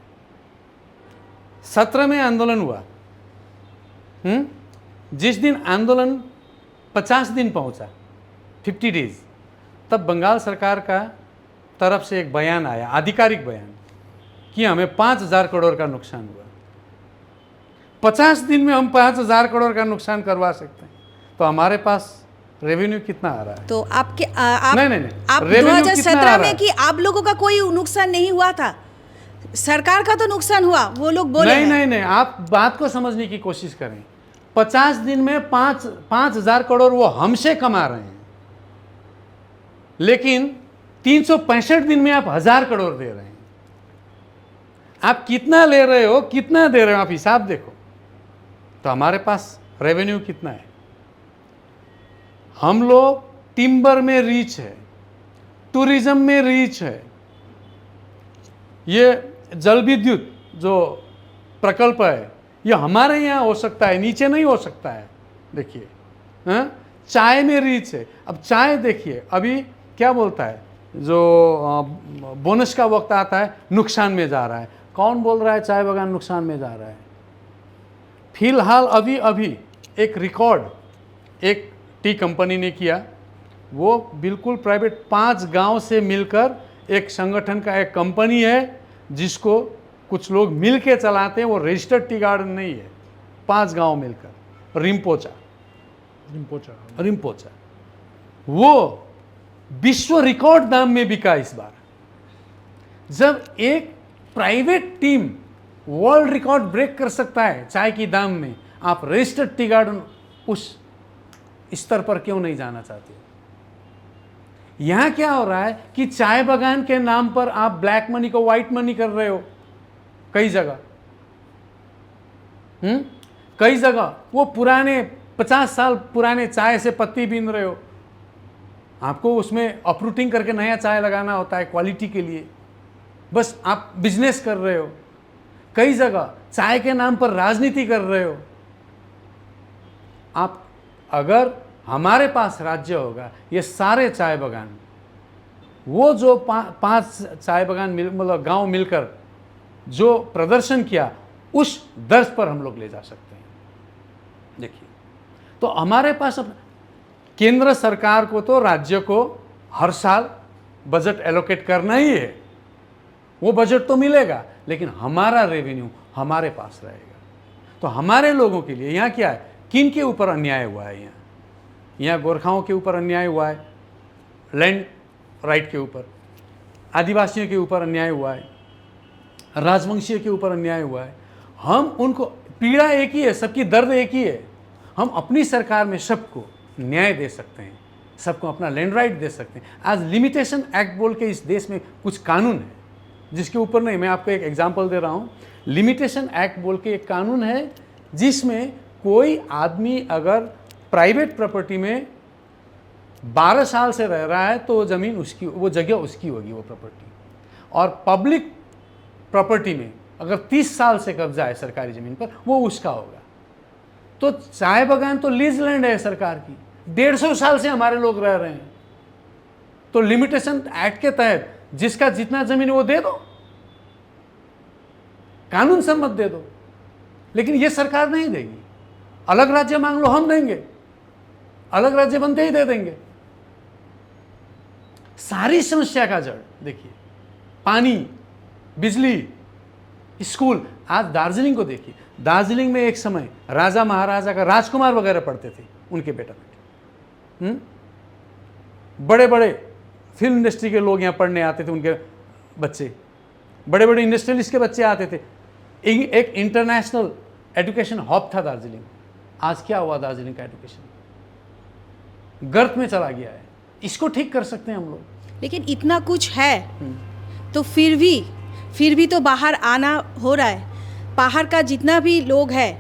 17 में आंदोलन हुआ, जिस दिन आंदोलन 50 दिन पहुंचा, 50 डेज, तब बंगाल सरकार का तरफ से एक बयान आया, आधिकारिक बयान, कि हमें 5,000 करोड़ का नुकसान हुआ। 50 दिन में हम 5,000 करोड़ का नुकसान करवा सकते हैं, तो हमारे पास रेवेन्यू कितना आ रहा है? तो आपके आप नहीं, आप रेवेन्यू कितना आ 2017 रहा में है? कि आप लोगों का कोई नुकसान नहीं हुआ था, सरकार का तो नुकसान हुआ, वो लोग बोले हैं। नहीं, आप बात को समझने की कोशिश करें। 50 दिन में 5,000 करोड़ वो हमसे कमा रहे हैं, लेकिन 365 दिन में आप 1,000 करोड़ दे रहे हैं। आप कितना ले रहे हो, कितना दे रहे हो, आप हिसाब देखो। तो हमारे पास रेवेन्यू कितना है? हम लोग टिम्बर में रीच है, टूरिज्म में रीच है, ये जल विद्युत जो प्रकल्प है ये हमारे यहाँ हो सकता है, नीचे नहीं हो सकता है। देखिए, हाँ, चाय में रीच है। अब चाय देखिए, अभी क्या बोलता है, जो बोनस का वक्त आता है नुकसान में जा रहा है। कौन बोल रहा है चाय बागान नुकसान में जा रहा है? फिलहाल अभी एक रिकॉर्ड एक टी कंपनी ने किया, वो बिल्कुल प्राइवेट 5 गांव से मिलकर एक संगठन का एक कंपनी है, जिसको कुछ लोग मिल के चलाते हैं। वो रजिस्टर्ड टी गार्डन नहीं है, 5 गांव मिलकर, रिम्पोचा, वो विश्व रिकॉर्ड दाम में बिका इस बार। जब एक private team world record break कर सकता है चाय की दाम में, आप रजिस्टर्ड टी गार्डन उस स्तर पर क्यों नहीं जाना चाहते? यहां क्या हो रहा है कि चाय बागान के नाम पर आप ब्लैक मनी को व्हाइट मनी कर रहे हो कई जगह। कई जगह वो पुराने 50 साल पुराने चाय से पत्ती बीन रहे हो। आपको उसमें अपरूटिंग करके नया चाय लगाना होता है क्वालिटी के लिए, बस आप बिजनेस कर रहे हो। कई जगह चाय के नाम पर राजनीति कर रहे हो आप। अगर हमारे पास राज्य होगा, ये सारे चाय बागान, वो जो 5 चाय बागान मतलब गांव मिलकर जो प्रदर्शन किया, उस दर्ज पर हम लोग ले जा सकते हैं। देखिए, तो हमारे पास अब केंद्र सरकार को तो राज्य को हर साल बजट एलोकेट करना ही है, वो बजट तो मिलेगा, लेकिन हमारा रेवेन्यू हमारे पास रहेगा। तो हमारे लोगों के लिए यहाँ क्या है, किन के ऊपर अन्याय हुआ है? यहाँ गोरखाओं के ऊपर अन्याय हुआ है, लैंड राइट के ऊपर, आदिवासियों के ऊपर अन्याय हुआ है, राजवंशियों के ऊपर अन्याय हुआ है। हम उनको, पीड़ा एक ही है, सबकी दर्द एक ही है। हम अपनी सरकार में सबको न्याय दे सकते हैं, सबको अपना लैंड राइट दे सकते हैं। आज लिमिटेशन एक्ट बोल के इस देश में कुछ कानून है, जिसके ऊपर नहीं, मैं आपको एक एग्जांपल दे रहा हूँ। लिमिटेशन एक्ट बोल के एक कानून है, जिसमें कोई आदमी अगर प्राइवेट प्रॉपर्टी में 12 साल से रह रहा है तो वो ज़मीन उसकी, वो जगह उसकी होगी, वो प्रॉपर्टी। और पब्लिक प्रॉपर्टी में अगर 30 साल से कब्जा है सरकारी ज़मीन पर, वो उसका होगा। तो चाय बागान तो लीज लैंड है सरकार की, 150 साल से हमारे लोग रह रहे हैं। तो लिमिटेशन एक्ट के तहत जिसका जितना ज़मीन वो दे दो, कानून सम्मत दे दो, लेकिन ये सरकार नहीं देगी। अलग राज्य मांग लो, हम देंगे, अलग राज्य बनते ही दे देंगे। सारी समस्या का जड़ देखिए, पानी, बिजली, स्कूल। आज दार्जिलिंग को देखिए, दार्जिलिंग में एक समय राजा महाराजा का राजकुमार वगैरह पढ़ते थे, उनके बेटा बेटे, बड़े बड़े फिल्म इंडस्ट्री के लोग यहाँ पढ़ने आते थे, उनके बच्चे, बड़े बड़े इंडस्ट्रियलिस्ट के बच्चे आते थे। एक इंटरनेशनल एजुकेशन हब था दार्जिलिंग। आज क्या हुआ दार्जिलिंग का एजुकेशन? गर्त में चला गया है। इसको ठीक कर सकते हैं हम लोग। लेकिन इतना कुछ है तो फिर भी तो बाहर आना हो रहा है। बाहर का जितना भी लोग है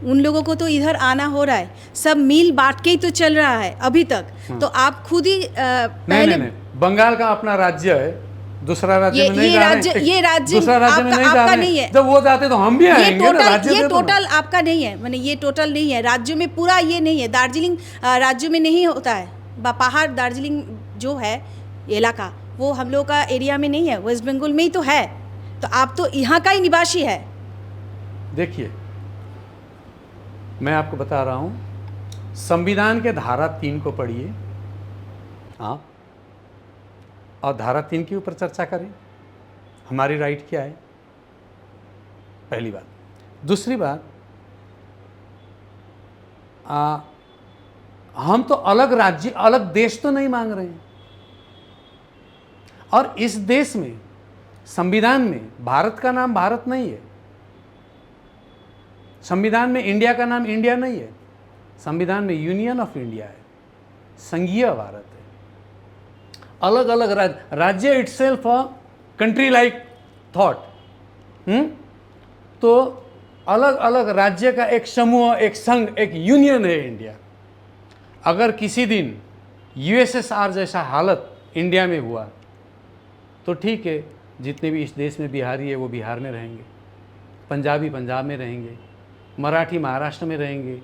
उन लोगों को तो इधर आना हो रहा है। सब मिल बांट के ही तो चल रहा है अभी तक। तो आप खुद ही पहले नहीं, बंगाल का अपना राज्य है, दूसरा राज्य में नहीं जा रहे हैं। ये राज्य दूसरा राज्य में नहीं जा रहे नहीं है। हैं। जब वो जाते तो हम भी आएंगे ना, राज्य ये दे दो ना। टोटल आपका नहीं है, माने ये टोटल नहीं है राज्य में, पूरा ये नहीं है। दार्जिलिंग राज्य में नहीं होता है। पहाड़ दार्जिलिंग जो है इलाका, वो हम लोग का एरिया में नहीं है, वेस्ट बंगाल में ही तो है। तो आप तो यहाँ का ही निवासी है। देखिए, मैं आपको बता रहा हूँ, संविधान के धारा 3 को पढ़िए आप, और धारा 3 के ऊपर चर्चा करें, हमारी राइट क्या है, पहली बात। दूसरी बात, हम तो अलग राज्य, अलग देश तो नहीं मांग रहे हैं, और इस देश में संविधान में भारत का नाम भारत नहीं है, संविधान में इंडिया का नाम इंडिया नहीं है, संविधान में यूनियन ऑफ इंडिया है, संघीय भारत है। अलग अलग राज्य itself a country like thought, तो अलग अलग राज्य का एक समूह, एक संघ, एक यूनियन है इंडिया। अगर किसी दिन यूएसएसआर जैसा हालत इंडिया में हुआ तो ठीक है, जितने भी इस देश में बिहारी है वो बिहार में रहेंगे, पंजाबी पंजाब में रहेंगे, मराठी महाराष्ट्र में रहेंगे,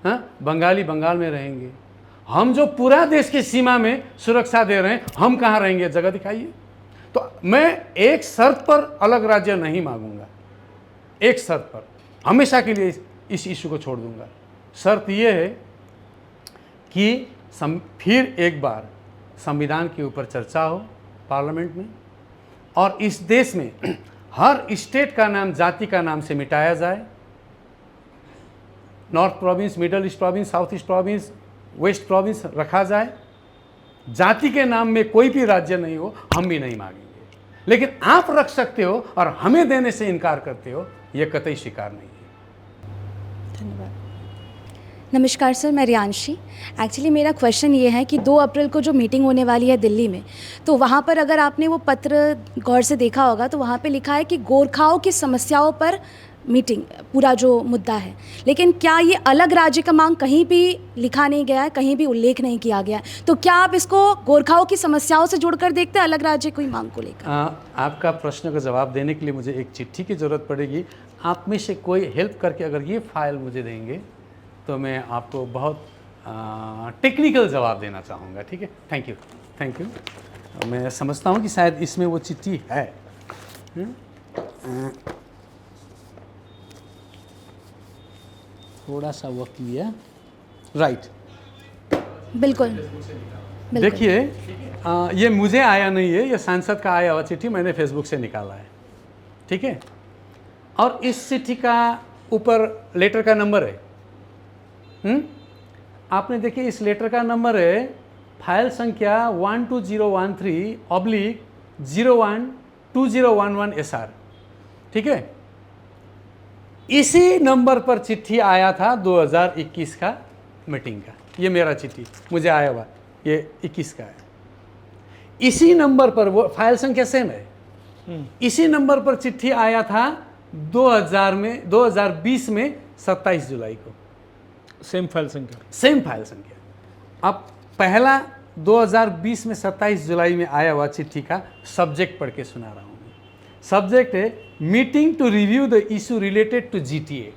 हाँ, बंगाली बंगाल में रहेंगे। हम जो पूरा देश की सीमा में सुरक्षा दे रहे हैं, हम कहाँ रहेंगे, जगह दिखाइए। तो मैं एक शर्त पर अलग राज्य नहीं मांगूंगा, एक शर्त पर, हमेशा के लिए इस इशू को छोड़ दूंगा। शर्त यह है कि फिर एक बार संविधान के ऊपर चर्चा हो पार्लियामेंट में, और इस देश में हर स्टेट का नाम जाति का नाम से मिटाया जाए। North province, middle east province, south east province, west province रखा जाए। जाति के नाम में कोई भी राज्य नहीं हो, हम भी नहीं मांगेंगे। लेकिन आप रख सकते हो और हमें देने से इनकार करते हो, यह कतई स्वीकार नहीं है। धन्यवाद। नमस्कार सर, मैं रियांशी। एक्चुअली मेरा क्वेश्चन ये है कि 2 अप्रैल को जो मीटिंग होने वाली है दिल्ली में, तो वहाँ पर अगर आपने वो पत्र गौर से देखा होगा तो वहाँ पे लिखा है कि गोरखाओं की समस्याओं पर मीटिंग, पूरा जो मुद्दा है। लेकिन क्या ये अलग राज्य का मांग कहीं भी लिखा नहीं गया है, कहीं भी उल्लेख नहीं किया गया है? तो क्या आप इसको गोरखाओं की समस्याओं से जोड़कर देखते हैं, अलग राज्य कोई मांग को लेकर? आपका प्रश्न का जवाब देने के लिए मुझे एक चिट्ठी की ज़रूरत पड़ेगी। आप में से कोई हेल्प करके अगर ये फाइल मुझे देंगे तो मैं आपको बहुत टेक्निकल जवाब देना चाहूँगा। ठीक है, थैंक यू, थैंक यू। मैं समझता हूँ कि शायद इसमें वो चिट्ठी है। थोड़ा सा वक्त लिया, राइट, बिल्कुल। देखिए, ये मुझे आया नहीं है, ये सांसद का आया हुआ चिट्ठी मैंने फेसबुक से निकाला है। ठीक है, और इस चिट्ठी का ऊपर लेटर का नंबर है। आपने देखिए, इस लेटर का नंबर है फाइल संख्या 12013/012011 ठीक है। इसी नंबर पर चिट्ठी आया था 2021 का मीटिंग का। ये मेरा चिट्ठी मुझे आया हुआ, ये 21 का है। इसी नंबर पर, वो फाइल संख्या सेम है, इसी नंबर पर चिट्ठी आया था 2020 में 27 जुलाई को। सेम फाइल संख्या, सेम फाइल संख्या। अब पहला 2020 में 27 जुलाई में आया हुआ चिट्ठी का सब्जेक्ट पढ़ के सुना रहा हूँ। सब्जेक्ट है meeting to review the issue related to GTA.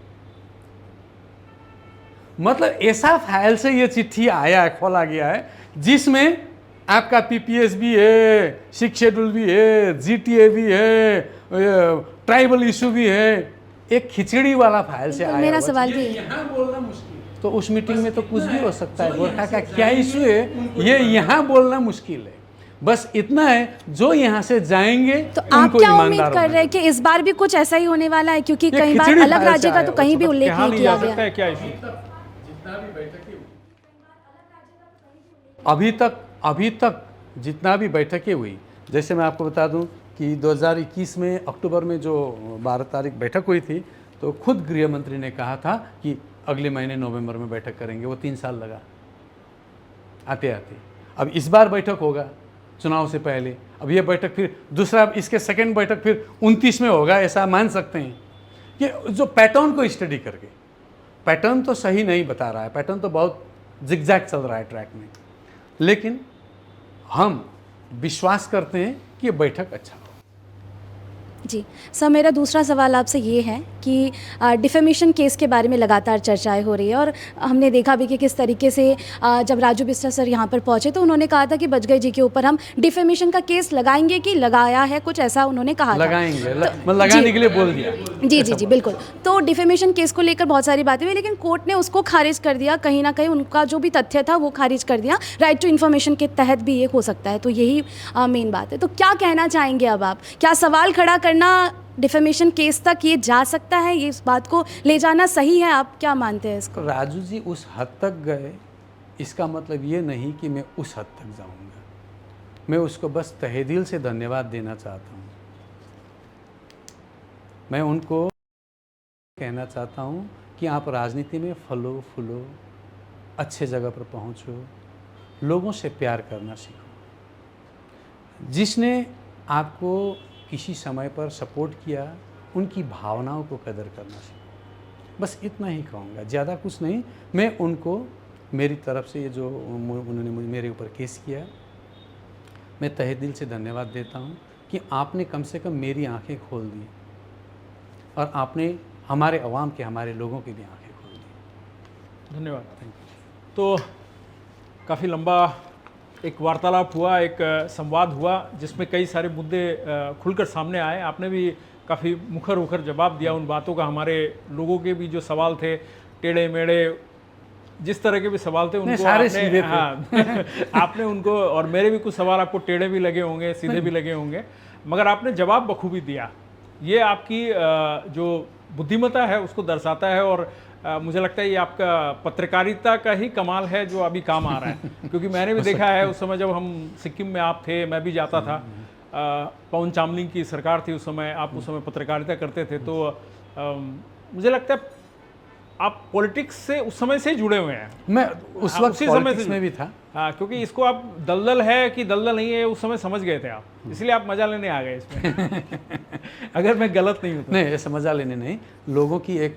मतलब ऐसा फाइल से ये चिट्ठी आया है, खोला गया है, जिसमें आपका पीपीएस भी है, 6 शेड्यूल भी है, जीटीए भी है, ट्राइबल इशू भी है। एक खिचड़ी वाला फाइल से आया। मेरा सवाल भी है, यहाँ बोलना मुश्किल, तो उस मीटिंग में तो कुछ भी हो सकता है। गोरखा का क्या इशू है, ये यहाँ बोलना मुश्किल है। बस इतना है, जो यहाँ से जाएंगे तो आप क्या उम्मीद कर रहे हैं कि इस बार भी कुछ ऐसा ही होने वाला है? क्योंकि कई बार अलग राज्य का तो कहीं भी उल्लेख नहीं किया गया। क्या इशू? अभी तक जितना भी बैठकें हुई, जैसे मैं आपको बता दूं कि 2021 में अक्टूबर में जो 12 तारीख बैठक हुई थी, तो खुद गृह मंत्री ने कहा था कि अगले महीने नवंबर में बैठक करेंगे। वो 3 साल लगा आते आते। अब इस बार बैठक होगा चुनाव से पहले। अब ये बैठक फिर दूसरा, इसके सेकेंड बैठक फिर 29 में होगा, ऐसा मान सकते हैं। कि जो पैटर्न को स्टडी करके, पैटर्न तो सही नहीं बता रहा है, पैटर्न तो बहुत जिगजैग चल रहा है ट्रैक में, लेकिन हम विश्वास करते हैं कि ये बैठक अच्छा हो। जी सर, मेरा दूसरा सवाल आपसे ये है कि डिफेमेशन केस के बारे में लगातार चर्चाएं हो रही है और हमने देखा भी कि किस तरीके से जब राजू बिस्टा सर यहाँ पर पहुँचे तो उन्होंने कहा था कि बजगई जी के ऊपर हम डिफेमेशन का केस लगाएंगे कि लगाया है, कुछ ऐसा उन्होंने कहा था। लगाएंगे, मतलब लगाने के लिए बोल दिया। जी जी जी बिल्कुल। तो डिफेमेशन केस को लेकर बहुत सारी बातें हुई, लेकिन कोर्ट ने उसको खारिज कर दिया, कहीं ना कहीं उनका जो भी तथ्य था वो खारिज कर दिया। राइट टू इन्फॉर्मेशन के तहत भी ये हो सकता है, तो यही मेन बात है। तो क्या कहना चाहेंगे अब आप, क्या सवाल खड़ा करना डिफेमेशन केस तक ये जा सकता है, ये इस बात को ले जाना सही है, आप क्या मानते हैं इसको? राजू जी उस हद तक गए, इसका मतलब ये नहीं कि मैं उस हद तक जाऊंगा। मैं उसको बस तहे दिल से धन्यवाद देना चाहता हूँ। मैं उनको कहना चाहता हूँ कि आप राजनीति में फलो फूलो, अच्छे जगह पर पहुँचो, लोगों से प्यार करना सीखो। जिसने आपको किसी समय पर सपोर्ट किया, उनकी भावनाओं को कदर करना सीखो। बस इतना ही कहूँगा, ज़्यादा कुछ नहीं। मैं उनको मेरी तरफ से ये जो उन्होंने मेरे ऊपर केस किया, मैं तहे दिल से धन्यवाद देता हूँ कि आपने कम से कम मेरी आंखें खोल दी और आपने हमारे अवाम के, हमारे लोगों की भी आंखें खोल दी। धन्यवाद। तो काफ़ी लंबा एक वार्तालाप हुआ, एक संवाद हुआ जिसमें कई सारे मुद्दे खुलकर सामने आए। आपने भी काफ़ी मुखर होकर जवाब दिया उन बातों का। हमारे लोगों के भी जो सवाल थे, टेढ़े मेढ़े जिस तरह के भी सवाल थे उनको सारे आपने, सीधे थे। हाँ आपने उनको, और मेरे भी कुछ सवाल आपको टेढ़े भी लगे होंगे, सीधे भी लगे होंगे, मगर आपने जवाब बखूबी दिया। ये आपकी जो बुद्धिमत्ता है उसको दर्शाता है और मुझे लगता है ये आपका पत्रकारिता का ही कमाल है जो अभी काम आ रहा है। क्योंकि मैंने भी देखा है उस समय जब हम सिक्किम में आप थे, मैं भी जाता था, पवन चामलिंग की सरकार थी उस समय, आप उस समय पत्रकारिता करते थे, तो मुझे लगता है आप पॉलिटिक्स से उस समय से जुड़े हुए हैं। मैं उस वक्त उसी समय पॉलिटिक्स से में भी था। हाँ, क्योंकि इसको आप दलदल है कि दलदल नहीं है उस समय समझ गए थे आप, इसलिए आप मजा लेने आ गए इसमें। अगर मैं गलत नहीं हूँ तो। नहीं, ऐसा मजा लेने नहीं, लोगों की एक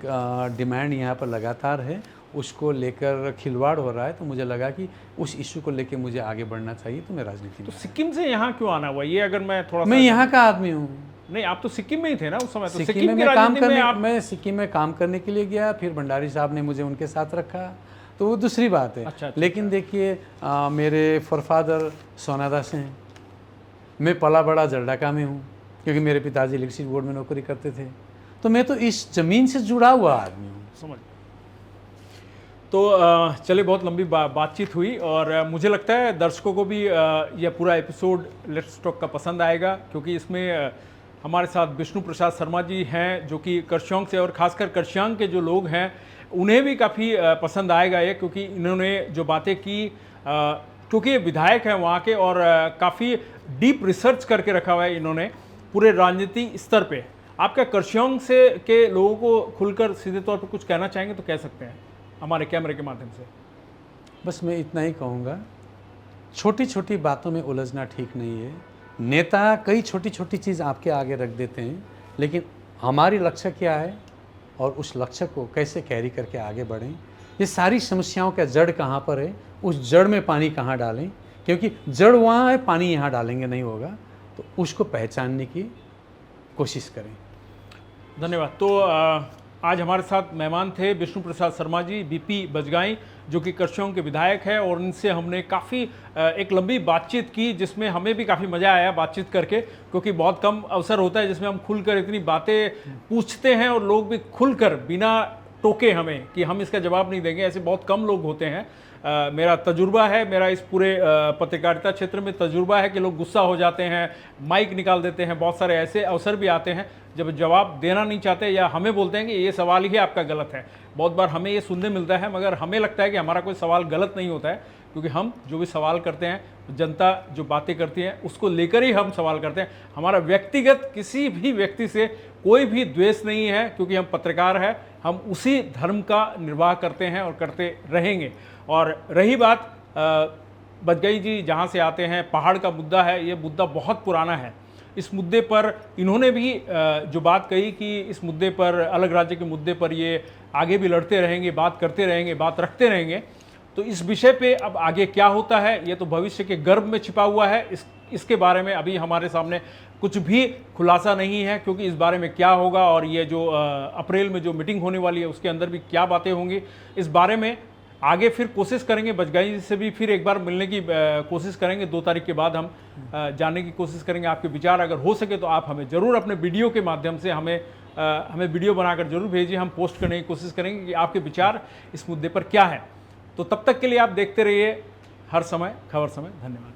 डिमांड यहाँ पर लगातार है, उसको लेकर खिलवाड़ हो रहा है, तो मुझे लगा कि उस इशू को लेकर मुझे आगे बढ़ना चाहिए, तो मैं राजनीति में। तो सिक्किम से यहाँ क्यों आना हुआ, ये अगर मैं थोड़ा मैं यहाँ का आदमी हूँ। नहीं, आप तो सिक्किम में ही थे ना उस समय, तो सिक्किम में की मैं काम राजनीति में करने, आप। मैं सिक्किम में काम करने के लिए गया, फिर भंडारी साहब ने मुझे उनके साथ रखा, तो वो दूसरी बात है। अच्छा, लेकिन देखिए, मेरे फॉरफादर सोनादास हैं, मैं पला बड़ा जरडाका में हूँ क्योंकि मेरे पिताजी इलेक्ट्रिसिटी बोर्ड में नौकरी करते थे, तो मैं तो इस ज़मीन से जुड़ा हुआ आदमी हूँ। समझ। तो चलिए, बहुत लंबी बातचीत हुई और मुझे लगता है दर्शकों को भी यह पूरा एपिसोड लेट्स टॉक का पसंद आएगा, क्योंकि इसमें हमारे साथ विष्णु प्रसाद शर्मा जी हैं जो कि करशोंग से, और ख़ासकर करशोंग के जो लोग हैं उन्हें भी काफ़ी पसंद आएगा ये, क्योंकि इन्होंने जो बातें की, क्योंकि ये विधायक हैं वहाँ के और काफ़ी डीप रिसर्च करके रखा हुआ है इन्होंने पूरे राजनीति स्तर पे। आप क्या करशोंग से के लोगों को खुलकर सीधे तौर पर कुछ कहना चाहेंगे तो कह सकते हैं हमारे कैमरे के माध्यम से? बस मैं इतना ही कहूँगा, छोटी छोटी बातों में उलझना ठीक नहीं है। नेता कई छोटी छोटी चीज़ आपके आगे रख देते हैं, लेकिन हमारी लक्ष्य क्या है और उस लक्ष्य को कैसे कैरी करके आगे बढ़ें, ये सारी समस्याओं का जड़ कहाँ पर है, उस जड़ में पानी कहाँ डालें, क्योंकि जड़ वहाँ है, पानी यहाँ डालेंगे नहीं होगा, तो उसको पहचानने की कोशिश करें। धन्यवाद। तो आज हमारे साथ मेहमान थे विष्णु प्रसाद शर्मा जी, बीपी बजगाई, जो कि करशोंग के विधायक हैं, और इनसे हमने काफ़ी एक लंबी बातचीत की जिसमें हमें भी काफ़ी मज़ा आया बातचीत करके, क्योंकि बहुत कम अवसर होता है जिसमें हम खुलकर इतनी बातें पूछते हैं और लोग भी खुलकर बिना टोके हमें कि हम इसका जवाब नहीं देंगे, ऐसे बहुत कम लोग होते हैं। मेरा तजुर्बा है, मेरा इस पूरे पत्रकारिता क्षेत्र में तजुर्बा है कि लोग गुस्सा हो जाते हैं, माइक निकाल देते हैं, बहुत सारे ऐसे अवसर भी आते हैं जब जवाब देना नहीं चाहते या हमें बोलते हैं कि ये सवाल ही आपका गलत है। बहुत बार हमें ये सुनने मिलता है, मगर हमें लगता है कि हमारा कोई सवाल गलत नहीं होता है, क्योंकि हम जो भी सवाल करते हैं, जनता जो बातें करती है उसको लेकर ही हम सवाल करते हैं। हमारा व्यक्तिगत किसी भी व्यक्ति से कोई भी द्वेष नहीं है, क्योंकि हम पत्रकार हैं, हम उसी धर्म का निर्वाह करते हैं और करते रहेंगे। और रही बात बजगाई जी जहाँ से आते हैं, पहाड़ का मुद्दा है, ये मुद्दा बहुत पुराना है। इस मुद्दे पर इन्होंने भी जो बात कही कि इस मुद्दे पर, अलग राज्य के मुद्दे पर ये आगे भी लड़ते रहेंगे, बात करते रहेंगे, बात रखते रहेंगे। तो इस विषय पे अब आगे क्या होता है ये तो भविष्य के गर्भ में छिपा हुआ है। इसके बारे में अभी हमारे सामने कुछ भी खुलासा नहीं है, क्योंकि इस बारे में क्या होगा और ये जो अप्रैल में जो मीटिंग होने वाली है उसके अंदर भी क्या बातें होंगी, इस बारे में आगे फिर कोशिश करेंगे। बजगाई जी से भी फिर एक बार मिलने की कोशिश करेंगे। 2 तारीख के बाद हम जानने की कोशिश करेंगे। आपके विचार अगर हो सके तो आप हमें ज़रूर अपने वीडियो के माध्यम से हमें वीडियो बनाकर जरूर भेजिए। हम पोस्ट करने की कोशिश करेंगे कि आपके विचार इस मुद्दे पर क्या है। तो तब तक के लिए आप देखते रहिए हर समय खबर समय। धन्यवाद।